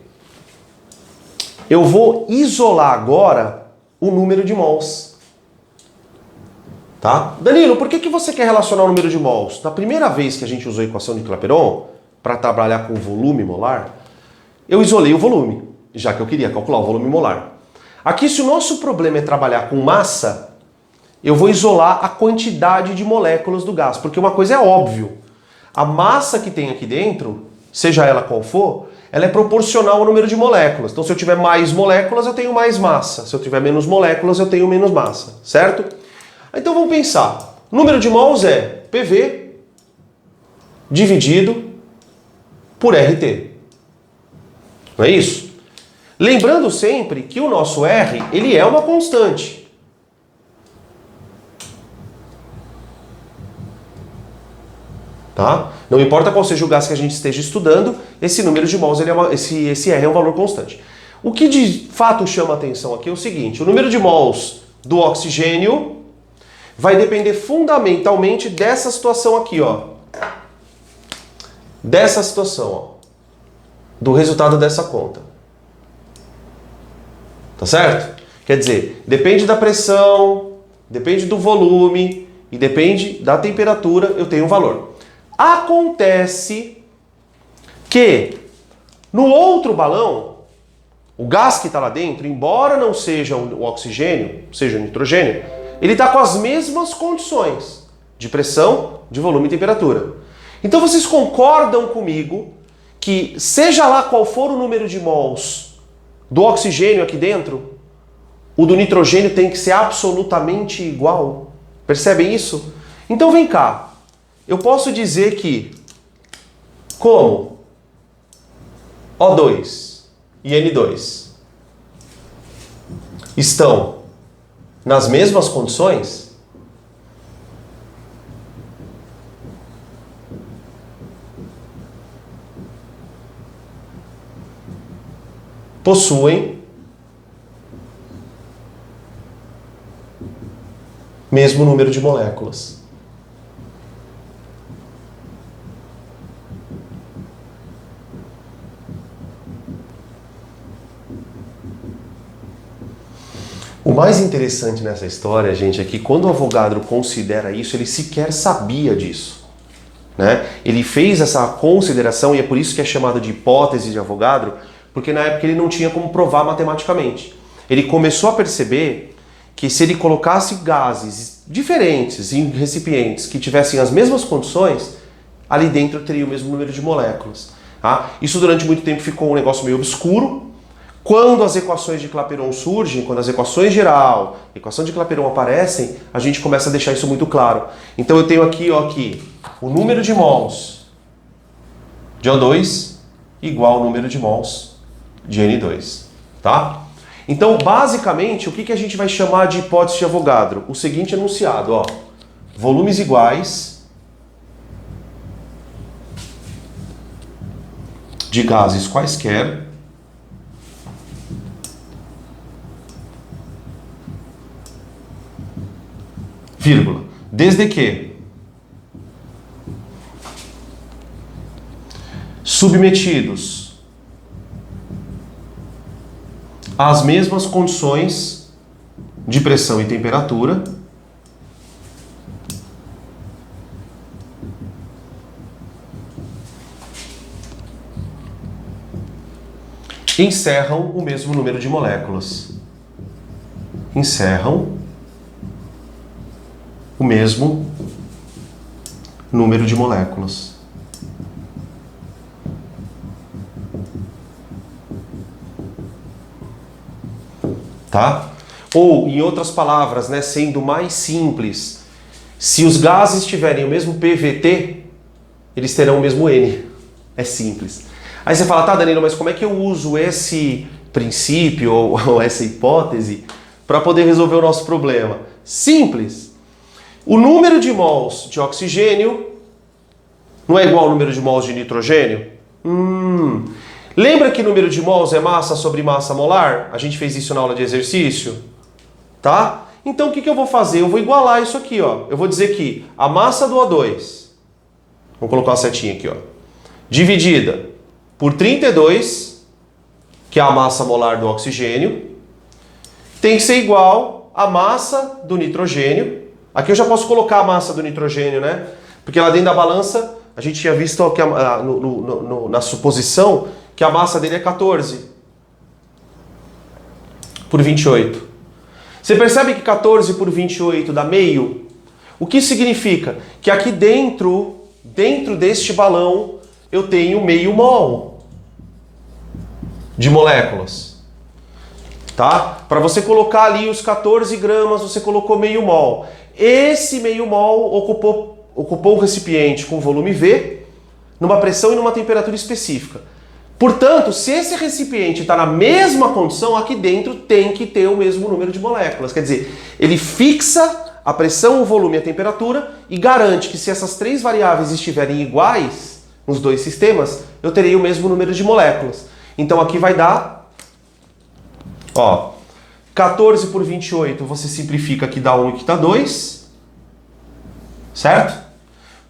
eu vou isolar agora o número de mols. Tá? Danilo, por que você quer relacionar o número de mols? Na primeira vez que a gente usou a equação de Clapeyron, para trabalhar com o volume molar, eu isolei o volume, já que eu queria calcular o volume molar. Aqui, se o nosso problema é trabalhar com massa, eu vou isolar a quantidade de moléculas do gás, porque uma coisa é óbvio, a massa que tem aqui dentro, seja ela qual for, ela é proporcional ao número de moléculas. Então, se eu tiver mais moléculas, eu tenho mais massa. Se eu tiver menos moléculas, eu tenho menos massa, certo? Então, vamos pensar. O número de mols é PV dividido por RT. Não é isso? Lembrando sempre que o nosso R, ele é uma constante. Tá? Não importa qual seja o gás que a gente esteja estudando, esse número de mols, esse R é um valor constante. O que de fato chama a atenção aqui é o seguinte: o número de mols do oxigênio vai depender fundamentalmente dessa situação aqui, ó. Dessa situação, ó. Do resultado dessa conta. Tá certo? Quer dizer, depende da pressão, depende do volume e depende da temperatura, eu tenho um valor. Acontece que no outro balão, o gás que está lá dentro, embora não seja o oxigênio, seja o nitrogênio, ele está com as mesmas condições de pressão, de volume e temperatura. Então vocês concordam comigo que, seja lá qual for o número de mols do oxigênio aqui dentro, o do nitrogênio tem que ser absolutamente igual? Percebem isso? Então vem cá. Eu posso dizer que, como O2 e N2 estão nas mesmas condições, possuem mesmo número de moléculas. O mais interessante nessa história, gente, é que quando o Avogadro considera isso, ele sequer sabia disso, né? Ele fez essa consideração, e é por isso que é chamado de hipótese de Avogadro, porque na época ele não tinha como provar matematicamente. Ele começou a perceber que se ele colocasse gases diferentes em recipientes que tivessem as mesmas condições, ali dentro teria o mesmo número de moléculas. Tá? Isso durante muito tempo ficou um negócio meio obscuro. Quando as equações de Clapeyron surgem, quando as equações geral, equação de Clapeyron aparecem, a gente começa a deixar isso muito claro. Então eu tenho aqui, ó, o número de mols de O2 igual ao número de mols de N2, tá? Então, basicamente, o que a gente vai chamar de hipótese de Avogadro? O seguinte enunciado, ó. Volumes iguais de gases quaisquer vírgula, desde que submetidos às mesmas condições de pressão e temperatura, encerram o mesmo número de moléculas. Encerram o mesmo número de moléculas. Tá? Ou, em outras palavras, né, sendo mais simples, se os gases tiverem o mesmo PVT, eles terão o mesmo N. É simples. Aí você fala, tá, Danilo, mas como é que eu uso esse princípio ou essa hipótese para poder resolver o nosso problema? Simples. O número de mols de oxigênio não é igual ao número de mols de nitrogênio? Lembra que número de mols é massa sobre massa molar? A gente fez isso na aula de exercício, tá? Então o que eu vou fazer? Eu vou igualar isso aqui, ó. Eu vou dizer que a massa do O2, vou colocar uma setinha aqui, ó, dividida por 32, que é a massa molar do oxigênio, tem que ser igual à massa do nitrogênio. Aqui eu já posso colocar a massa do nitrogênio, né? Porque lá dentro da balança, a gente tinha visto que na suposição que a massa dele é 14 por 28. Você percebe que 14 por 28 dá meio? O que significa? Que aqui dentro deste balão, eu tenho meio mol de moléculas. Tá? Para você colocar ali os 14 gramas, você colocou meio mol. Esse meio mol ocupou o recipiente com volume V numa pressão e numa temperatura específica. Portanto, se esse recipiente está na mesma condição, aqui dentro tem que ter o mesmo número de moléculas. Quer dizer, ele fixa a pressão, o volume e a temperatura e garante que se essas três variáveis estiverem iguais nos dois sistemas, eu terei o mesmo número de moléculas. Então aqui vai dar, ó, 14 por 28, você simplifica aqui dá 1 e aqui dá 2, certo?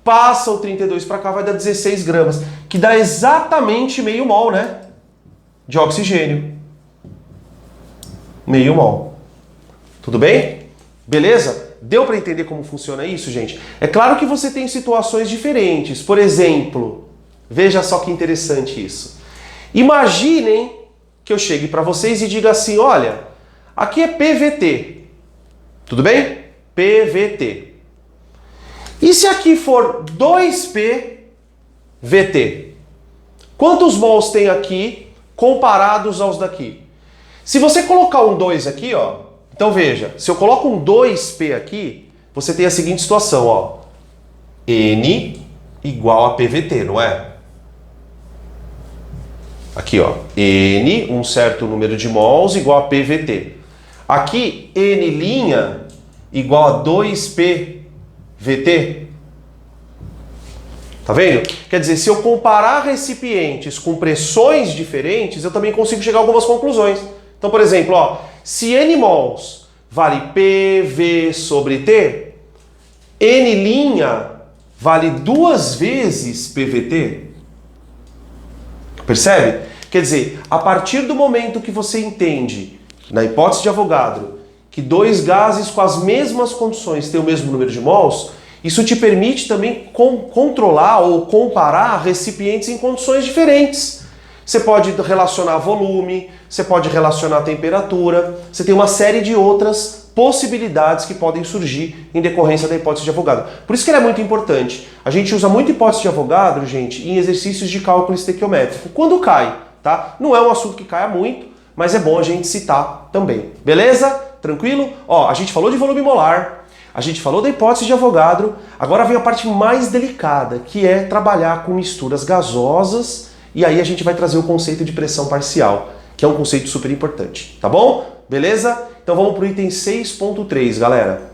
Passa o 32 para cá, vai dar 16 gramas, que dá exatamente meio mol, né? De oxigênio. Meio mol. Tudo bem? Beleza? Deu para entender como funciona isso, gente? É claro que você tem situações diferentes. Por exemplo, veja só que interessante isso. Imaginem que eu chegue para vocês e diga assim, olha, aqui é PVT. Tudo bem? PVT. E se aqui for 2PVT? Quantos mols tem aqui comparados aos daqui? Se você colocar um 2 aqui, ó, então veja, se eu coloco um 2P aqui, você tem a seguinte situação, ó. N igual a PVT, não é? Aqui, ó, N, um certo número de mols igual a PVT. Aqui, N' igual a 2PVT. Tá vendo? Quer dizer, se eu comparar recipientes com pressões diferentes, eu também consigo chegar a algumas conclusões. Então, por exemplo, ó, se N mols vale PV sobre T, N' vale 2 vezes PVT. Percebe? Quer dizer, a partir do momento que você entende, na hipótese de Avogadro, que dois gases com as mesmas condições têm o mesmo número de mols, isso te permite também controlar ou comparar recipientes em condições diferentes. Você pode relacionar volume, você pode relacionar temperatura, você tem uma série de outras possibilidades que podem surgir em decorrência da hipótese de Avogadro. Por isso que ele é muito importante. A gente usa muito hipótese de Avogadro, gente, em exercícios de cálculo estequiométrico. Quando cai, tá? Não é um assunto que caia muito, mas é bom a gente citar também. Beleza? Tranquilo? Ó, a gente falou de volume molar, a gente falou da hipótese de Avogadro, agora vem a parte mais delicada, que é trabalhar com misturas gasosas, e aí a gente vai trazer o conceito de pressão parcial, que é um conceito super importante, tá bom? Beleza? Então vamos para o item 6.3, galera.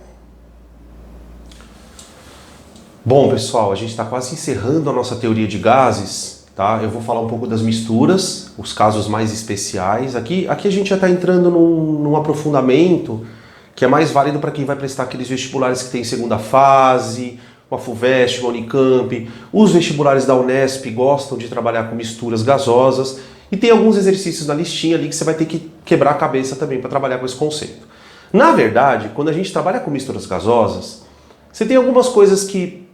Bom, pessoal, a gente está quase encerrando a nossa teoria de gases, tá? Eu vou falar um pouco das misturas, os casos mais especiais. Aqui a gente já está entrando num aprofundamento que é mais válido para quem vai prestar aqueles vestibulares que tem segunda fase, a FUVEST, a Unicamp. Os vestibulares da Unesp gostam de trabalhar com misturas gasosas e tem alguns exercícios na listinha ali que você vai ter que quebrar a cabeça também para trabalhar com esse conceito. Na verdade, quando a gente trabalha com misturas gasosas, você tem algumas coisas que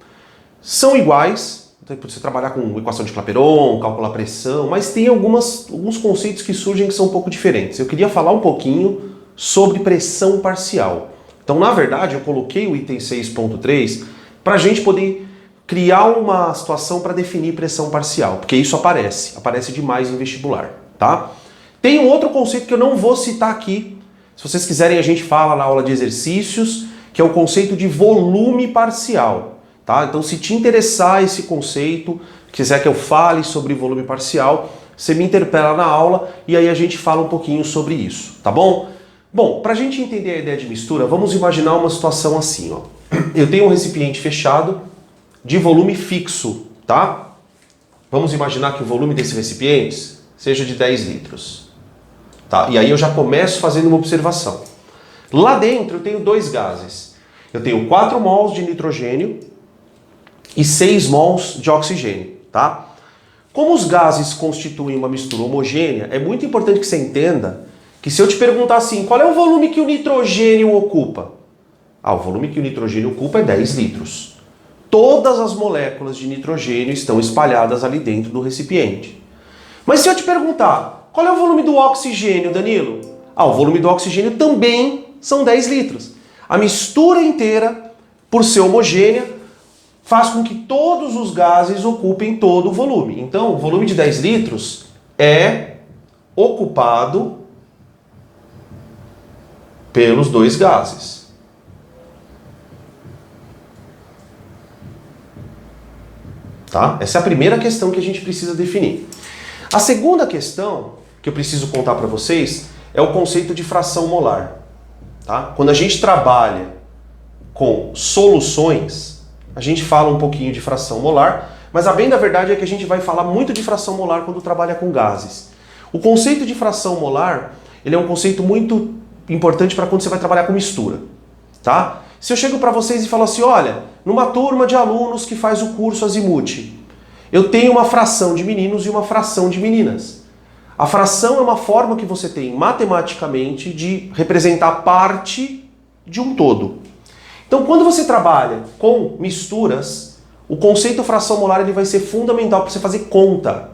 são iguais, você trabalhar com equação de Clapeyron, calcular pressão, mas tem alguns conceitos que surgem que são um pouco diferentes. Eu queria falar um pouquinho sobre pressão parcial. Então, na verdade, eu coloquei o item 6.3 para a gente poder criar uma situação para definir pressão parcial, porque isso aparece demais em vestibular, tá? Tem um outro conceito que eu não vou citar aqui, se vocês quiserem a gente fala na aula de exercícios, que é o conceito de volume parcial, tá? Então, se te interessar esse conceito, quiser que eu fale sobre volume parcial, você me interpela na aula e aí a gente fala um pouquinho sobre isso, tá bom? Bom, para a gente entender a ideia de mistura, vamos imaginar uma situação assim, ó. Eu tenho um recipiente fechado de volume fixo, tá? Vamos imaginar que o volume desse recipiente seja de 10 litros, tá? E aí eu já começo fazendo uma observação. Lá dentro eu tenho dois gases. Eu tenho 4 mols de nitrogênio e 6 mols de oxigênio, tá? Como os gases constituem uma mistura homogênea, é muito importante que você entenda que se eu te perguntar assim, qual é o volume que o nitrogênio ocupa? Ah, o volume que o nitrogênio ocupa é 10 litros. Todas as moléculas de nitrogênio estão espalhadas ali dentro do recipiente. Mas se eu te perguntar, qual é o volume do oxigênio, Danilo? Ah, o volume do oxigênio também são 10 litros. A mistura inteira, por ser homogênea, faz com que todos os gases ocupem todo o volume. Então, o volume de 10 litros é ocupado pelos dois gases. Tá? Essa é a primeira questão que a gente precisa definir. A segunda questão que eu preciso contar para vocês é o conceito de fração molar. Tá? Quando a gente trabalha com soluções, a gente fala um pouquinho de fração molar, mas a bem da verdade é que a gente vai falar muito de fração molar quando trabalha com gases. O conceito de fração molar, ele é um conceito muito importante para quando você vai trabalhar com mistura. Tá? Se eu chego para vocês e falo assim, olha, numa turma de alunos que faz o curso Azimuth, eu tenho uma fração de meninos e uma fração de meninas. A fração é uma forma que você tem matematicamente de representar parte de um todo. Então, quando você trabalha com misturas, o conceito fração molar ele vai ser fundamental para você fazer conta.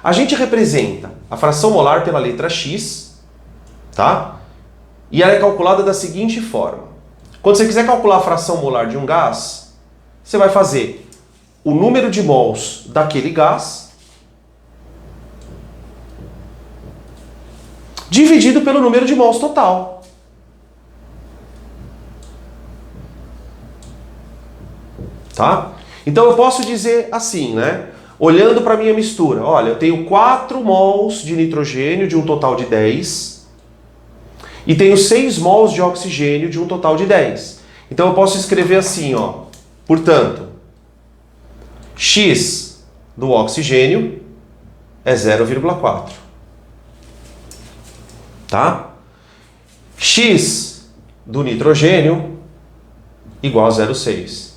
A gente representa a fração molar pela letra X, tá? E ela é calculada da seguinte forma. Quando você quiser calcular a fração molar de um gás, você vai fazer o número de mols daquele gás dividido pelo número de mols total. Tá? Então eu posso dizer assim, né? Olhando para a minha mistura, olha, eu tenho 4 mols de nitrogênio de um total de 10 e tenho 6 mols de oxigênio de um total de 10. Então eu posso escrever assim, ó, portanto, X do oxigênio é 0,4. Tá? X do nitrogênio igual a 0,6.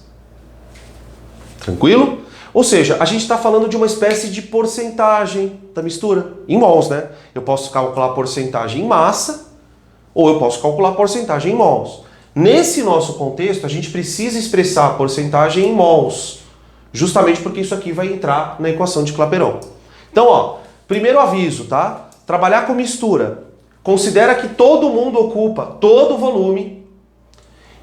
Tranquilo? Ou seja, a gente está falando de uma espécie de porcentagem da mistura, em mols, né? Eu posso calcular a porcentagem em massa, ou eu posso calcular a porcentagem em mols. Nesse nosso contexto, a gente precisa expressar a porcentagem em mols, justamente porque isso aqui vai entrar na equação de Clapeyron. Então, ó, primeiro aviso, tá? Trabalhar com mistura. Considera que todo mundo ocupa todo o volume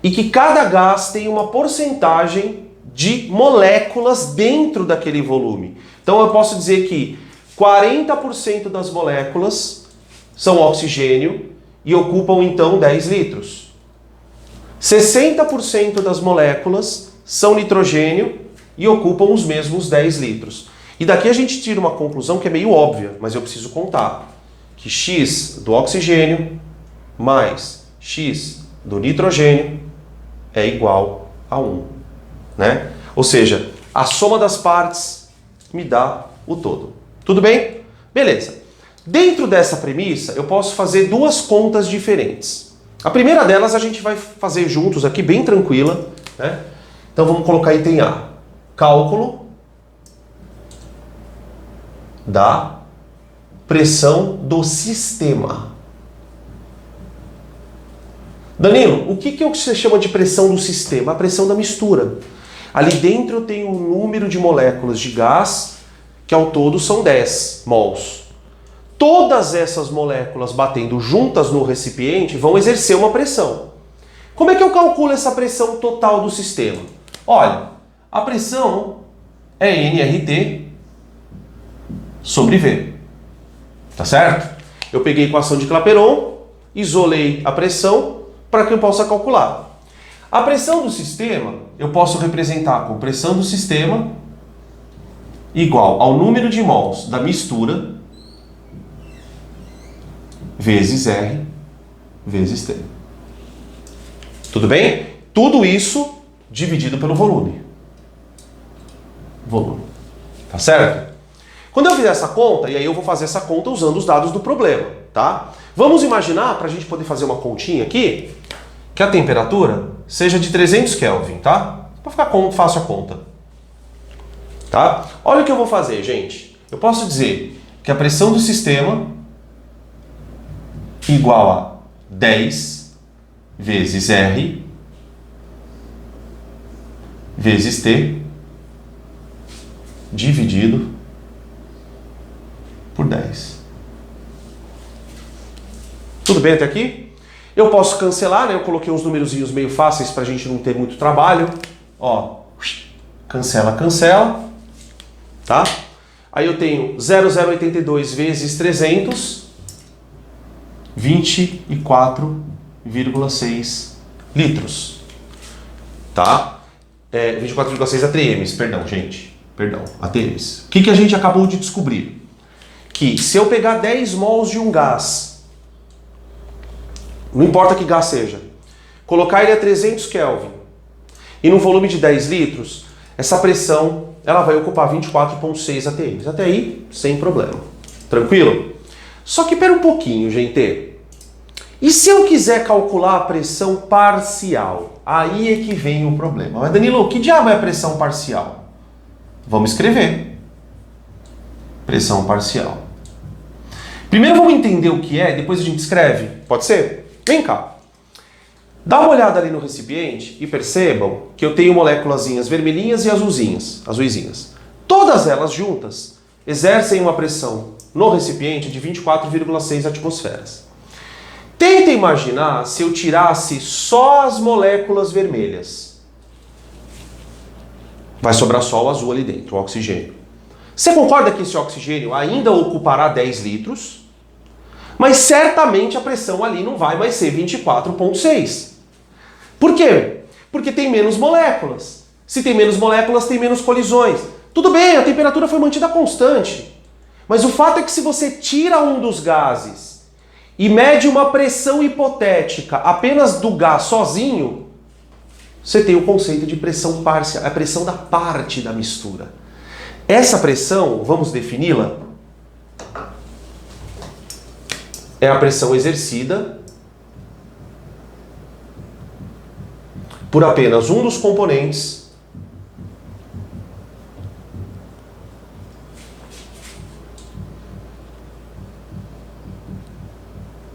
e que cada gás tem uma porcentagem de moléculas dentro daquele volume. Então eu posso dizer que 40% das moléculas são oxigênio e ocupam então 10 litros. 60% das moléculas são nitrogênio e ocupam os mesmos 10 litros. E daqui a gente tira uma conclusão que é meio óbvia, mas eu preciso contar. Que X do oxigênio mais X do nitrogênio é igual a 1. Né? Ou seja, a soma das partes me dá o todo. Tudo bem? Beleza. Dentro dessa premissa, eu posso fazer duas contas diferentes. A primeira delas a gente vai fazer juntos aqui, bem tranquila. Né? Então vamos colocar item A. Cálculo da pressão do sistema. Danilo, o que você chama de pressão do sistema? A pressão da mistura. Ali dentro eu tenho um número de moléculas de gás que ao todo são 10 mols. Todas essas moléculas batendo juntas no recipiente vão exercer uma pressão. Como é que eu calculo essa pressão total do sistema? Olha, a pressão é nRT sobre V. Tá certo? Eu peguei a equação de Clapeyron, isolei a pressão para que eu possa calcular. A pressão do sistema eu posso representar com pressão do sistema igual ao número de mols da mistura vezes R vezes T. Tudo bem? Tudo isso dividido pelo volume. Volume. Tá certo? Quando eu fizer essa conta, e aí eu vou fazer essa conta usando os dados do problema, tá? Vamos imaginar, para a gente poder fazer uma continha aqui, que a temperatura seja de 300 Kelvin, tá? Para ficar fácil a conta. Tá? Olha o que eu vou fazer, gente. Eu posso dizer que a pressão do sistema igual a 10 vezes R vezes T dividido por 10. Tudo bem até aqui? Eu posso cancelar, né? Eu coloquei uns numerozinhos meio fáceis para a gente não ter muito trabalho. Ó, cancela, cancela. Tá? Aí eu tenho 0,082 vezes 300, 24,6 litros. Tá? 24,6 ATMs, perdão, gente. perdão, ATMs. O que a gente acabou de descobrir? Que se eu pegar 10 mols de um gás, não importa que gás seja, colocar ele a 300 Kelvin e num volume de 10 litros, essa pressão ela vai ocupar 24,6 ATMs. Até aí, sem problema. Tranquilo? Só que pera um pouquinho, gente. E se eu quiser calcular a pressão parcial? Aí é que vem o problema. Mas Danilo, que diabo é a pressão parcial? Vamos escrever. Pressão parcial. Primeiro vamos entender o que é, depois a gente escreve. Pode ser? Vem cá. Dá uma olhada ali no recipiente e percebam que eu tenho moléculazinhas vermelhinhas e azuisinhas. Todas elas juntas exercem uma pressão no recipiente de 24,6 atmosferas. Tenta imaginar se eu tirasse só as moléculas vermelhas. Vai sobrar só o azul ali dentro, o oxigênio. Você concorda que esse oxigênio ainda ocupará 10 litros? Mas certamente a pressão ali não vai mais ser 24,6. Por quê? Porque tem menos moléculas. Se tem menos moléculas, tem menos colisões. Tudo bem, a temperatura foi mantida constante. Mas o fato é que se você tira um dos gases e mede uma pressão hipotética apenas do gás sozinho, você tem o conceito de pressão parcial, a pressão da parte da mistura. Essa pressão, vamos defini-la, é a pressão exercida por apenas um dos componentes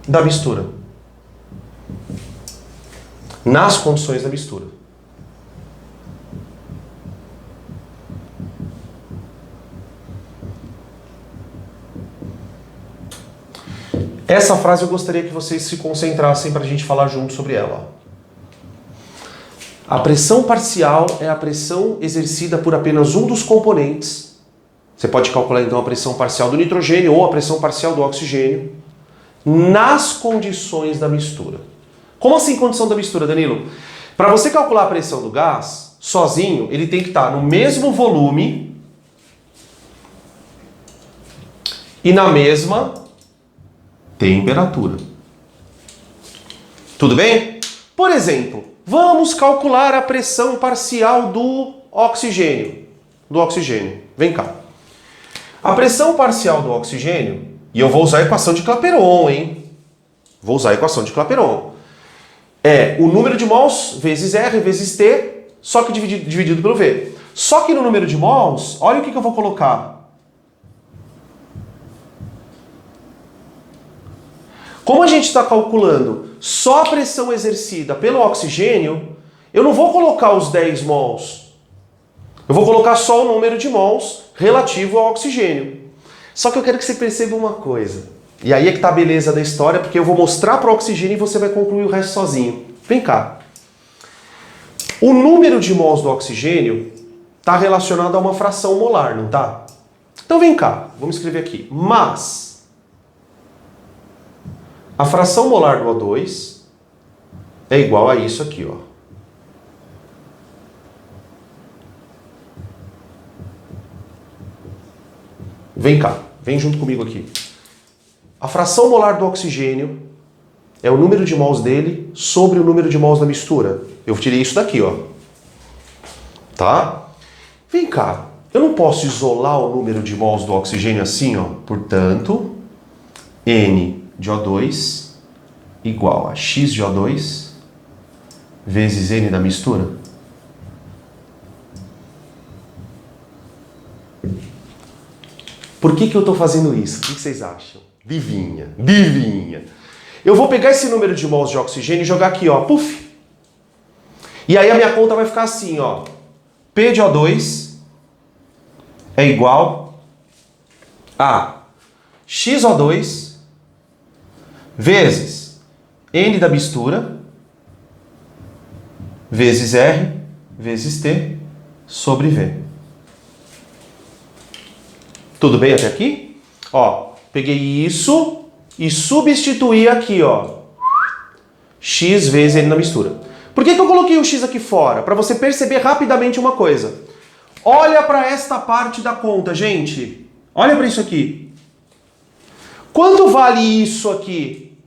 da mistura, nas condições da mistura. Essa frase eu gostaria que vocês se concentrassem para a gente falar junto sobre ela. A pressão parcial é a pressão exercida por apenas um dos componentes. Você pode calcular então a pressão parcial do nitrogênio ou a pressão parcial do oxigênio nas condições da mistura. Como assim condição da mistura, Danilo? Para você calcular a pressão do gás, sozinho, ele tem que estar no mesmo volume e na mesma temperatura. Tudo bem? Por exemplo, vamos calcular a pressão parcial do oxigênio. Vem cá. A pressão parcial do oxigênio, e eu vou usar a equação de Clapeyron, hein? Vou usar a equação de Clapeyron. É o número de mols vezes R vezes T, só que dividido pelo V. Só que no número de mols, olha o que eu vou colocar. Como a gente está calculando só a pressão exercida pelo oxigênio, eu não vou colocar os 10 mols. Eu vou colocar só o número de mols relativo ao oxigênio. Só que eu quero que você perceba uma coisa. E aí é que está a beleza da história, porque eu vou mostrar para o oxigênio e você vai concluir o resto sozinho. Vem cá. O número de mols do oxigênio está relacionado a uma fração molar, não tá? Então vem cá, vamos escrever aqui. Mas a fração molar do O2 é igual a isso aqui, ó. Vem cá, vem junto comigo aqui. A fração molar do oxigênio é o número de mols dele sobre o número de mols da mistura. Eu tirei isso daqui, ó. Tá? Vem cá, eu não posso isolar o número de mols do oxigênio assim, ó. Portanto, N de O2 igual a X de O2 vezes N da mistura. Por que eu estou fazendo isso? O que vocês acham? Divinha. Eu vou pegar esse número de mols de oxigênio e jogar aqui, ó. Puf! E aí a minha conta vai ficar assim, ó. P de O2 é igual a XO2 vezes N da mistura vezes R vezes T sobre V. Tudo bem até aqui? Ó, peguei isso e substituí aqui, ó. X vezes N na mistura. Por que eu coloquei o X aqui fora? Para você perceber rapidamente uma coisa. Olha para esta parte da conta, gente. Olha para isso aqui. Quanto vale isso aqui?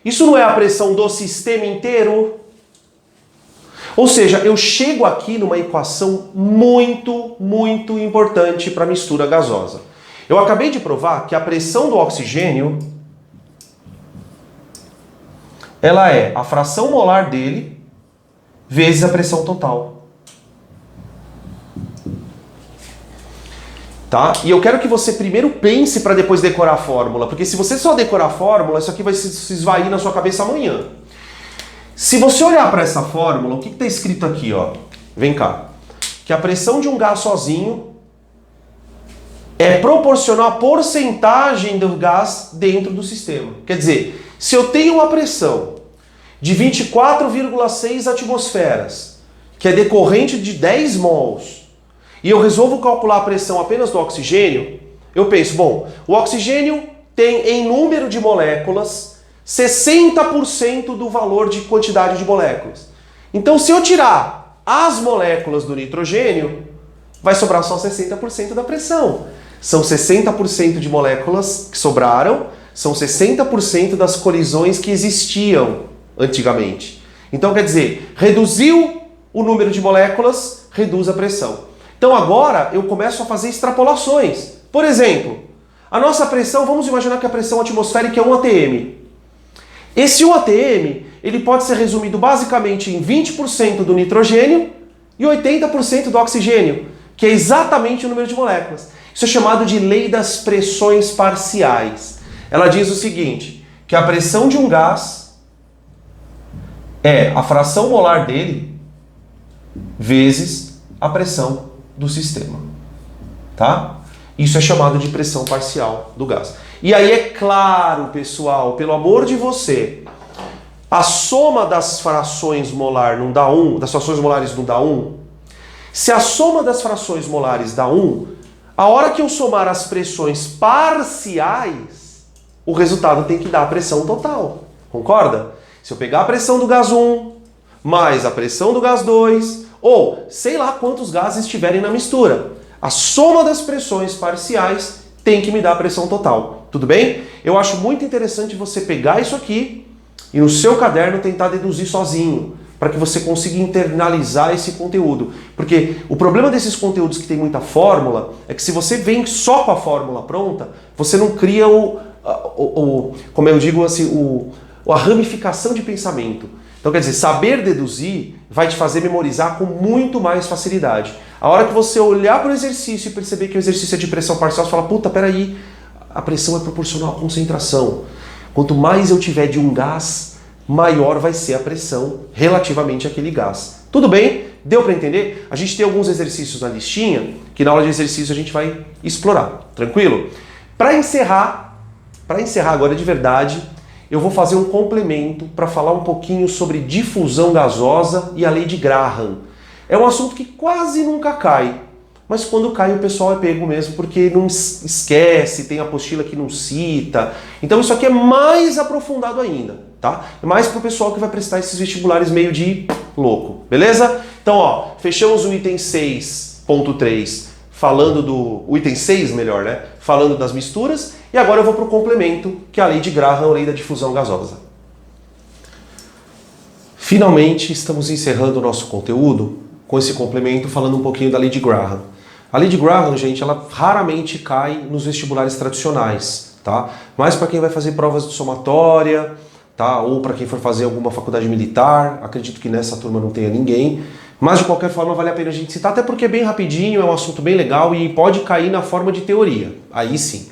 Isso não é a pressão do sistema inteiro? Ou seja, eu chego aqui numa equação muito, muito importante para a mistura gasosa. Eu acabei de provar que a pressão do oxigênio ela é a fração molar dele vezes a pressão total. Tá? E eu quero que você primeiro pense para depois decorar a fórmula, porque se você só decorar a fórmula, isso aqui vai se esvair na sua cabeça amanhã. Se você olhar para essa fórmula, o que está escrito aqui? Ó? Vem cá. Que a pressão de um gás sozinho é proporcional à porcentagem do gás dentro do sistema. Quer dizer, se eu tenho uma pressão de 24,6 atmosferas, que é decorrente de 10 mols, e eu resolvo calcular a pressão apenas do oxigênio, eu penso, bom, o oxigênio tem em número de moléculas 60% do valor de quantidade de moléculas. Então, se eu tirar as moléculas do nitrogênio, vai sobrar só 60% da pressão. São 60% de moléculas que sobraram, são 60% das colisões que existiam antigamente. Então, quer dizer, reduziu o número de moléculas, reduz a pressão. Então, agora eu começo a fazer extrapolações. Por exemplo, a nossa pressão, vamos imaginar que a pressão atmosférica é 1 atm. Esse 1 atm, ele pode ser resumido basicamente em 20% do nitrogênio e 80% do oxigênio, que é exatamente o número de moléculas. Isso é chamado de lei das pressões parciais. Ela diz o seguinte, que a pressão de um gás é a fração molar dele vezes a pressão do sistema. Tá? Isso é chamado de pressão parcial do gás. E aí é claro, pessoal, pelo amor de você, a soma das frações molar não dá 1, das frações molares não dá 1. Se a soma das frações molares dá 1, a hora que eu somar as pressões parciais, o resultado tem que dar a pressão total. Concorda? Se eu pegar a pressão do gás 1 mais a pressão do gás 2, ou sei lá quantos gases estiverem na mistura, a soma das pressões parciais tem que me dar a pressão total. Tudo bem? Eu acho muito interessante você pegar isso aqui e no seu caderno tentar deduzir sozinho, para que você consiga internalizar esse conteúdo. Porque o problema desses conteúdos que tem muita fórmula é que se você vem só com a fórmula pronta, você não cria como eu digo assim, a ramificação de pensamento. Então quer dizer, saber deduzir vai te fazer memorizar com muito mais facilidade. A hora que você olhar para o exercício e perceber que o exercício é de pressão parcial, você fala, puta, peraí, a pressão é proporcional à concentração. Quanto mais eu tiver de um gás, maior vai ser a pressão relativamente àquele gás. Tudo bem? Deu para entender? A gente tem alguns exercícios na listinha, que na aula de exercício a gente vai explorar. Tranquilo? Para encerrar agora de verdade, eu vou fazer um complemento para falar um pouquinho sobre difusão gasosa e a lei de Graham. É um assunto que quase nunca cai, mas quando cai o pessoal é pego mesmo, porque não esquece, tem apostila que não cita. Então isso aqui é mais aprofundado ainda, tá? É mais para o pessoal que vai prestar esses vestibulares meio de louco, beleza? Então, ó, fechamos o item 6.3, o item 6, melhor, né? Falando das misturas, e agora eu vou para o complemento, que é a lei de Graham, a lei da difusão gasosa. Finalmente estamos encerrando o nosso conteúdo com esse complemento falando um pouquinho da lei de Graham. A lei de Graham, gente, ela raramente cai nos vestibulares tradicionais, tá? Mas para quem vai fazer provas de somatória, tá? Ou para quem for fazer alguma faculdade militar, acredito que nessa turma não tenha ninguém, mas de qualquer forma vale a pena a gente citar, até porque é bem rapidinho, é um assunto bem legal e pode cair na forma de teoria, aí sim.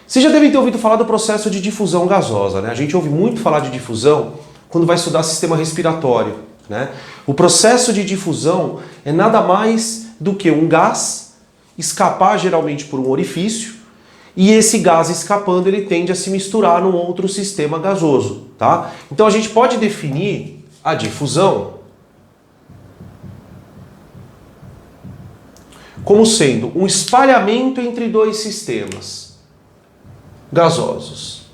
Vocês já devem ter ouvido falar do processo de difusão gasosa, né? A gente ouve muito falar de difusão quando vai estudar sistema respiratório, né? O processo de difusão é nada mais do que um gás escapar geralmente por um orifício e esse gás escapando ele tende a se misturar num outro sistema gasoso, tá? Então a gente pode definir a difusão como sendo um espalhamento entre dois sistemas gasosos.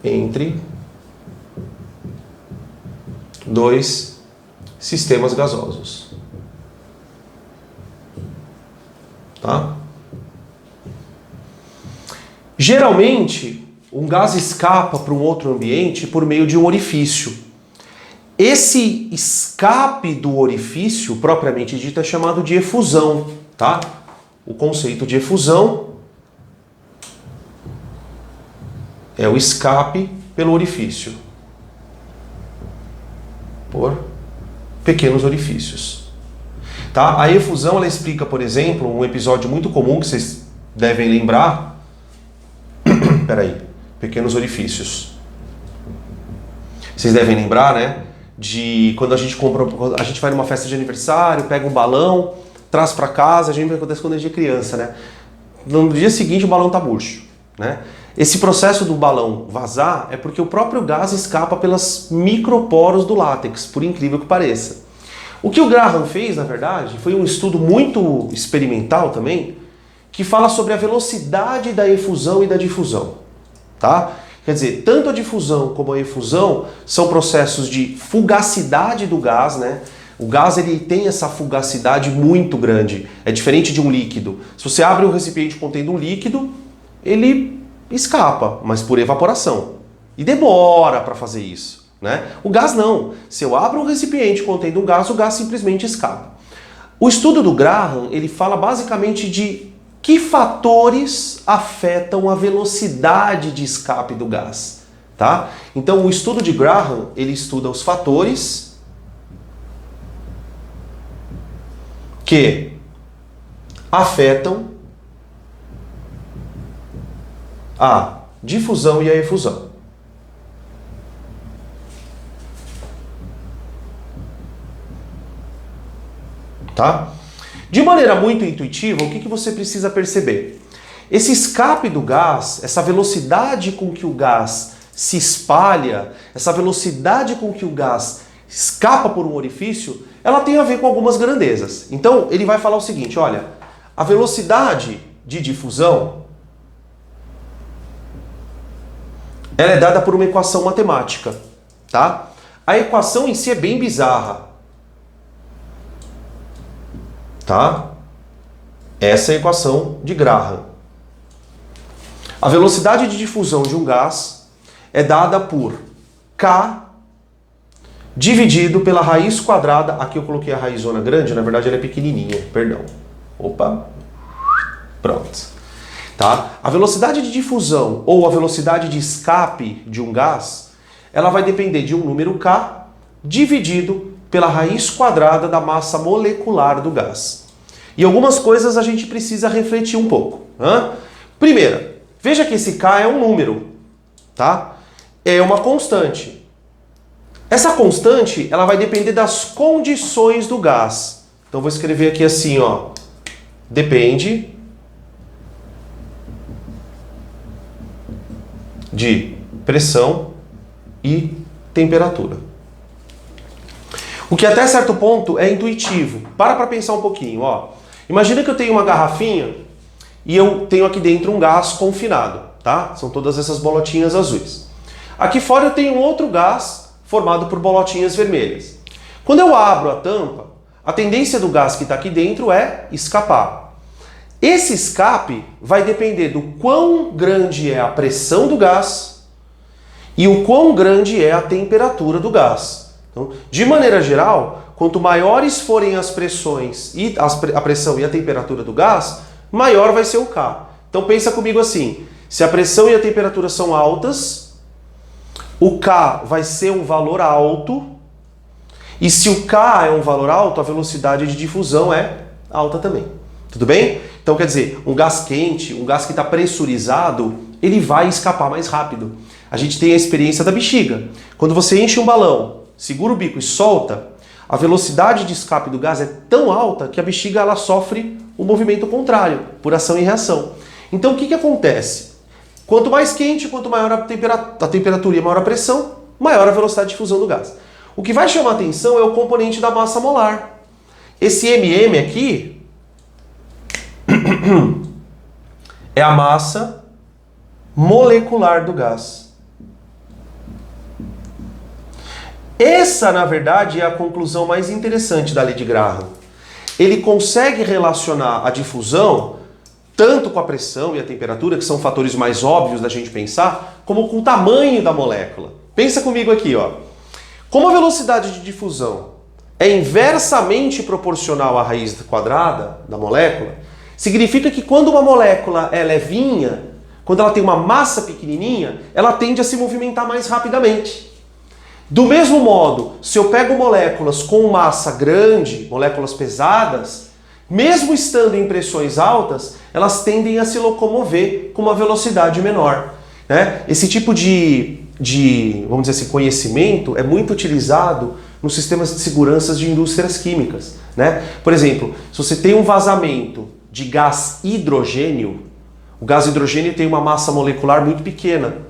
Entre dois sistemas gasosos. Tá? Geralmente, um gás escapa para um outro ambiente por meio de um orifício. Esse escape do orifício, propriamente dito, é chamado de efusão, tá? O conceito de efusão é o escape pelo orifício, por pequenos orifícios. Tá? A efusão, ela explica, por exemplo, um episódio muito comum que vocês devem lembrar. Peraí, pequenos orifícios. Vocês devem lembrar, né? De quando a gente compra, a gente vai numa festa de aniversário, pega um balão, traz para casa, a gente acontece quando a gente é criança, né? No dia seguinte o balão tá murcho, né? Esse processo do balão vazar é porque o próprio gás escapa pelas microporos do látex, por incrível que pareça. O que o Graham fez, na verdade, foi um estudo muito experimental também, que fala sobre a velocidade da efusão e da difusão, tá? Quer dizer, tanto a difusão como a efusão são processos de fugacidade do gás, né? O gás, ele tem essa fugacidade muito grande, é diferente de um líquido. Se você abre um recipiente contendo um líquido, ele escapa, mas por evaporação. E demora para fazer isso, né? O gás não. Se eu abro um recipiente contendo um gás, o gás simplesmente escapa. O estudo do Graham, ele fala basicamente de que fatores afetam a velocidade de escape do gás, tá? Então, o estudo de Graham, ele estuda os fatores que afetam a difusão e a efusão. Tá? De maneira muito intuitiva, o que você precisa perceber? Esse escape do gás, essa velocidade com que o gás se espalha, essa velocidade com que o gás escapa por um orifício, ela tem a ver com algumas grandezas. Então, ele vai falar o seguinte, olha, a velocidade de difusão, ela é dada por uma equação matemática, tá? A equação em si é bem bizarra, tá? Essa é a equação de Graham. A velocidade de difusão de um gás é dada por K dividido pela raiz quadrada. Aqui eu coloquei a raizona grande, na verdade ela é pequenininha, perdão. Opa, pronto. Tá? A velocidade de difusão ou a velocidade de escape de um gás, ela vai depender de um número K dividido pela raiz quadrada da massa molecular do gás. E algumas coisas a gente precisa refletir um pouco. Primeira, veja que esse K é um número, tá? É uma constante. Essa constante, ela vai depender das condições do gás. Então vou escrever aqui assim, ó. Depende de pressão e temperatura. O que até certo ponto é intuitivo. Para pensar um pouquinho, ó. Imagina que eu tenho uma garrafinha e eu tenho aqui dentro um gás confinado, tá? São todas essas bolotinhas azuis. Aqui fora eu tenho um outro gás formado por bolotinhas vermelhas. Quando eu abro a tampa, a tendência do gás que está aqui dentro é escapar. Esse escape vai depender do quão grande é a pressão do gás e o quão grande é a temperatura do gás. Então, de maneira geral, quanto maiores forem as pressões e a pressão e a temperatura do gás, maior vai ser o K. Então pensa comigo assim, se a pressão e a temperatura são altas, o K vai ser um valor alto, e se o K é um valor alto, a velocidade de difusão é alta também. Tudo bem? Então quer dizer, um gás quente, um gás que está pressurizado, ele vai escapar mais rápido. A gente tem a experiência da bexiga. Quando você enche um balão, segura o bico e solta, a velocidade de escape do gás é tão alta que a bexiga ela sofre um movimento contrário, por ação e reação. Então o que acontece? Quanto mais quente, quanto maior a temperatura e maior a pressão, maior a velocidade de difusão do gás. O que vai chamar atenção é o componente da massa molar. Esse MM aqui é a massa molecular do gás. Essa, na verdade, é a conclusão mais interessante da lei de Graham. Ele consegue relacionar a difusão tanto com a pressão e a temperatura, que são fatores mais óbvios da gente pensar, como com o tamanho da molécula. Pensa comigo aqui, ó. Como a velocidade de difusão é inversamente proporcional à raiz quadrada da molécula, significa que quando uma molécula é levinha, quando ela tem uma massa pequenininha, ela tende a se movimentar mais rapidamente. Do mesmo modo, se eu pego moléculas com massa grande, moléculas pesadas, mesmo estando em pressões altas, elas tendem a se locomover com uma velocidade menor, né? Esse tipo de, vamos dizer assim, conhecimento é muito utilizado nos sistemas de segurança de indústrias químicas, né? Por exemplo, se você tem um vazamento de gás hidrogênio, o gás hidrogênio tem uma massa molecular muito pequena.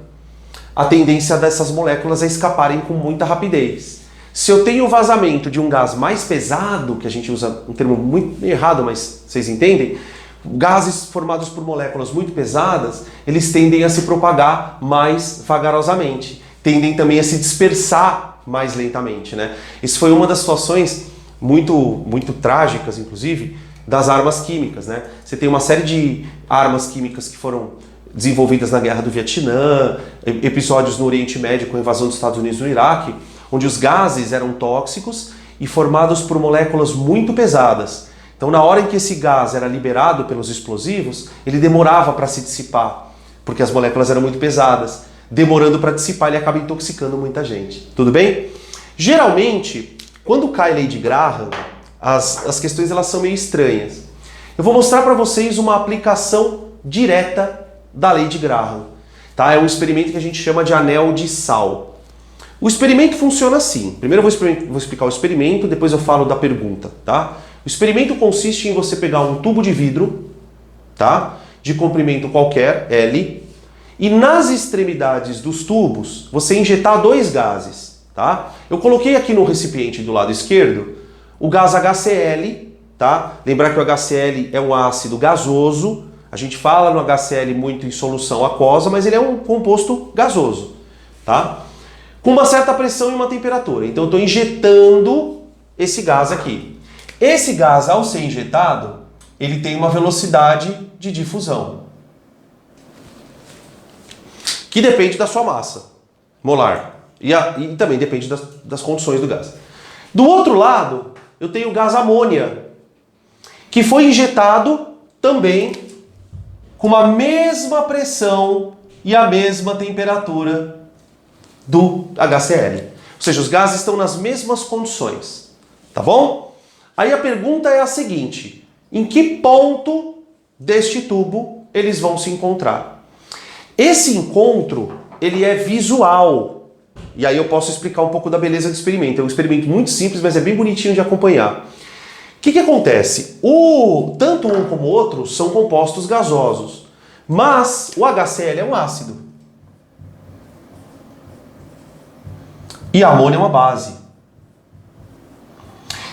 A tendência dessas moléculas é escaparem com muita rapidez. Se eu tenho o vazamento de um gás mais pesado, que a gente usa um termo muito errado, mas vocês entendem, gases formados por moléculas muito pesadas, eles tendem a se propagar mais vagarosamente, tendem também a se dispersar mais lentamente, né? Isso foi uma das situações muito trágicas, inclusive, das armas químicas, né? Você tem uma série de armas químicas que foram desenvolvidas na Guerra do Vietnã, episódios no Oriente Médio com a invasão dos Estados Unidos no Iraque, onde os gases eram tóxicos e formados por moléculas muito pesadas. Então, na hora em que esse gás era liberado pelos explosivos, ele demorava para se dissipar, porque as moléculas eram muito pesadas. Demorando para dissipar, ele acaba intoxicando muita gente. Tudo bem? Geralmente, quando cai a lei de Graham, as questões elas são meio estranhas. Eu vou mostrar para vocês uma aplicação direta da lei de Graham. Tá? É um experimento que a gente chama de anel de sal. O experimento funciona assim. Primeiro eu vou explicar o experimento, depois eu falo da pergunta. Tá? O experimento consiste em você pegar um tubo de vidro, tá? De comprimento qualquer, L, e nas extremidades dos tubos você injetar dois gases. Tá? Eu coloquei aqui no recipiente do lado esquerdo o gás HCl. Tá? Lembrar que o HCl é um ácido gasoso. A gente fala no HCl muito em solução aquosa, mas ele é um composto gasoso. Tá? Com uma certa pressão e uma temperatura. Então eu estou injetando esse gás aqui. Esse gás, ao ser injetado, ele tem uma velocidade de difusão, que depende da sua massa molar. E também depende das condições do gás. Do outro lado, eu tenho o gás amônia, que foi injetado também com a mesma pressão e a mesma temperatura do HCl. Ou seja, os gases estão nas mesmas condições. Tá bom? Aí a pergunta é a seguinte: em que ponto deste tubo eles vão se encontrar? Esse encontro, ele é visual. E aí eu posso explicar um pouco da beleza do experimento. É um experimento muito simples, mas é bem bonitinho de acompanhar. O que acontece? Tanto um como o outro são compostos gasosos, mas o HCl é um ácido. E a amônia é uma base.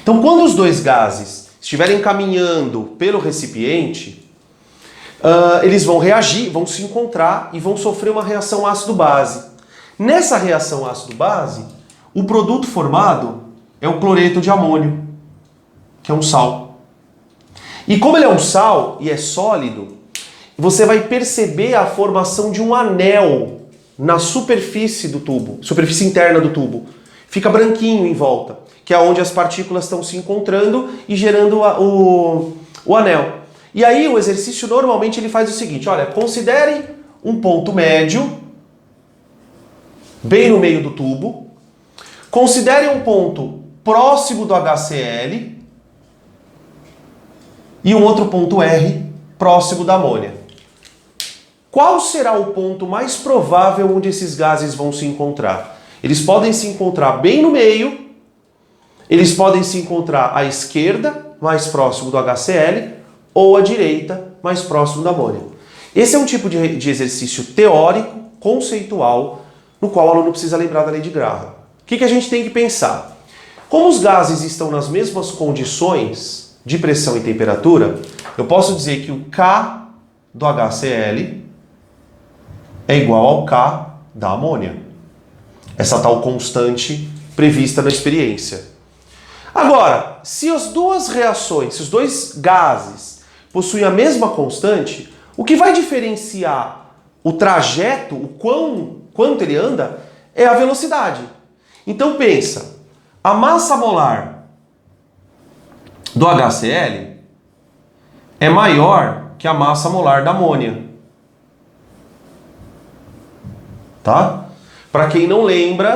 Então, quando os dois gases estiverem caminhando pelo recipiente, eles vão reagir, vão se encontrar e vão sofrer uma reação ácido-base. Nessa reação ácido-base, o produto formado é o cloreto de amônio, que é um sal. E como ele é um sal e é sólido, você vai perceber a formação de um anel na superfície do tubo, superfície interna do tubo. Fica branquinho em volta, que é onde as partículas estão se encontrando e gerando o anel. E aí o exercício normalmente ele faz o seguinte: olha, considere um ponto médio, bem no meio do tubo, considere um ponto próximo do HCl e um outro ponto R próximo da amônia. Qual será o ponto mais provável onde esses gases vão se encontrar? Eles podem se encontrar bem no meio, eles podem se encontrar à esquerda, mais próximo do HCl, ou à direita, mais próximo da amônia. Esse é um tipo de exercício teórico, conceitual, no qual o aluno precisa lembrar da lei de Graham. O que a gente tem que pensar? Como os gases estão nas mesmas condições de pressão e temperatura, eu posso dizer que o K do HCl é igual ao K da amônia. Essa tal constante prevista na experiência. Agora, se as duas reações, se os dois gases possuem a mesma constante, o que vai diferenciar o trajeto, quanto ele anda, é a velocidade. Então pensa, a massa molar do HCl é maior que a massa molar da amônia. Tá? Para quem não lembra,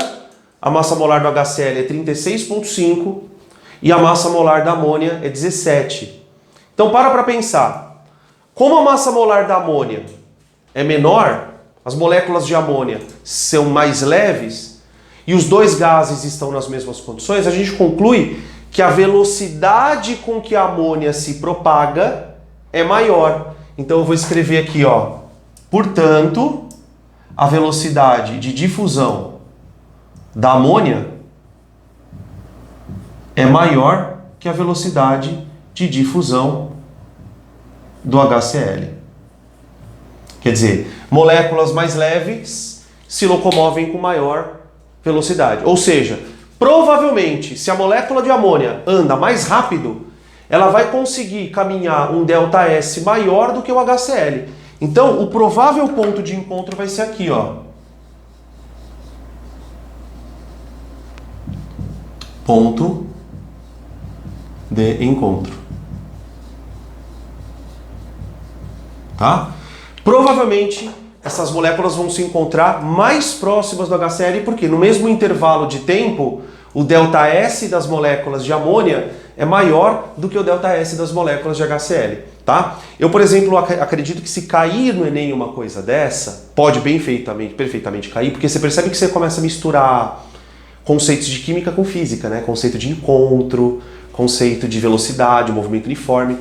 a massa molar do HCl é 36,5 e a massa molar da amônia é 17. Então para pensar. Como a massa molar da amônia é menor, as moléculas de amônia são mais leves e os dois gases estão nas mesmas condições, a gente conclui que a velocidade com que a amônia se propaga é maior. Então eu vou escrever aqui, ó, portanto, a velocidade de difusão da amônia é maior que a velocidade de difusão do HCl. Quer dizer, moléculas mais leves se locomovem com maior velocidade. Ou seja, provavelmente, se a molécula de amônia anda mais rápido, ela vai conseguir caminhar um ΔS maior do que o HCl. Então, o provável ponto de encontro vai ser aqui, ó. Ponto de encontro. Tá? Provavelmente essas moléculas vão se encontrar mais próximas do HCl, porque no mesmo intervalo de tempo, o ΔS das moléculas de amônia é maior do que o ΔS das moléculas de HCl. Tá? Eu, por exemplo, acredito que se cair no Enem uma coisa dessa, pode perfeitamente cair, porque você percebe que você começa a misturar conceitos de química com física, né? Conceito de encontro, conceito de velocidade, movimento uniforme.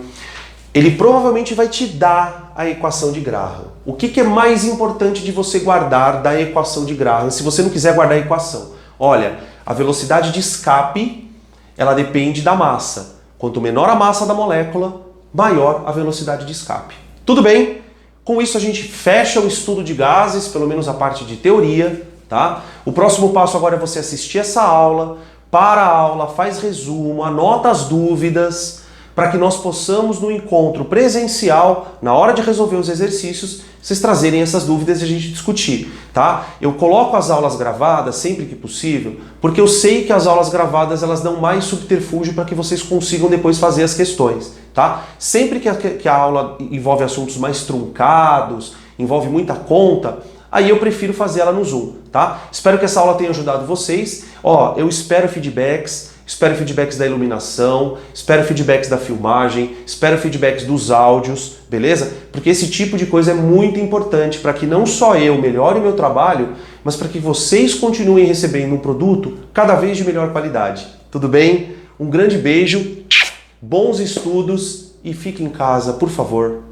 Ele provavelmente vai te dar a equação de Graham. O que é mais importante de você guardar da equação de Graham, se você não quiser guardar a equação? Olha, a velocidade de escape, ela depende da massa. Quanto menor a massa da molécula, maior a velocidade de escape. Tudo bem? Com isso a gente fecha o estudo de gases, pelo menos a parte de teoria, tá? O próximo passo agora é você assistir essa aula, para a aula, faz resumo, anota as dúvidas, para que nós possamos, no encontro presencial, na hora de resolver os exercícios, vocês trazerem essas dúvidas e a gente discutir, tá? Eu coloco as aulas gravadas sempre que possível, porque eu sei que as aulas gravadas elas dão mais subterfúgio para que vocês consigam depois fazer as questões, tá? Sempre que a aula envolve assuntos mais truncados, envolve muita conta, aí eu prefiro fazer ela no Zoom, tá? Espero que essa aula tenha ajudado vocês. Ó, eu espero feedbacks da iluminação, espero feedbacks da filmagem, espero feedbacks dos áudios, beleza? Porque esse tipo de coisa é muito importante para que não só eu melhore o meu trabalho, mas para que vocês continuem recebendo um produto cada vez de melhor qualidade. Tudo bem? Um grande beijo, bons estudos e fique em casa, por favor.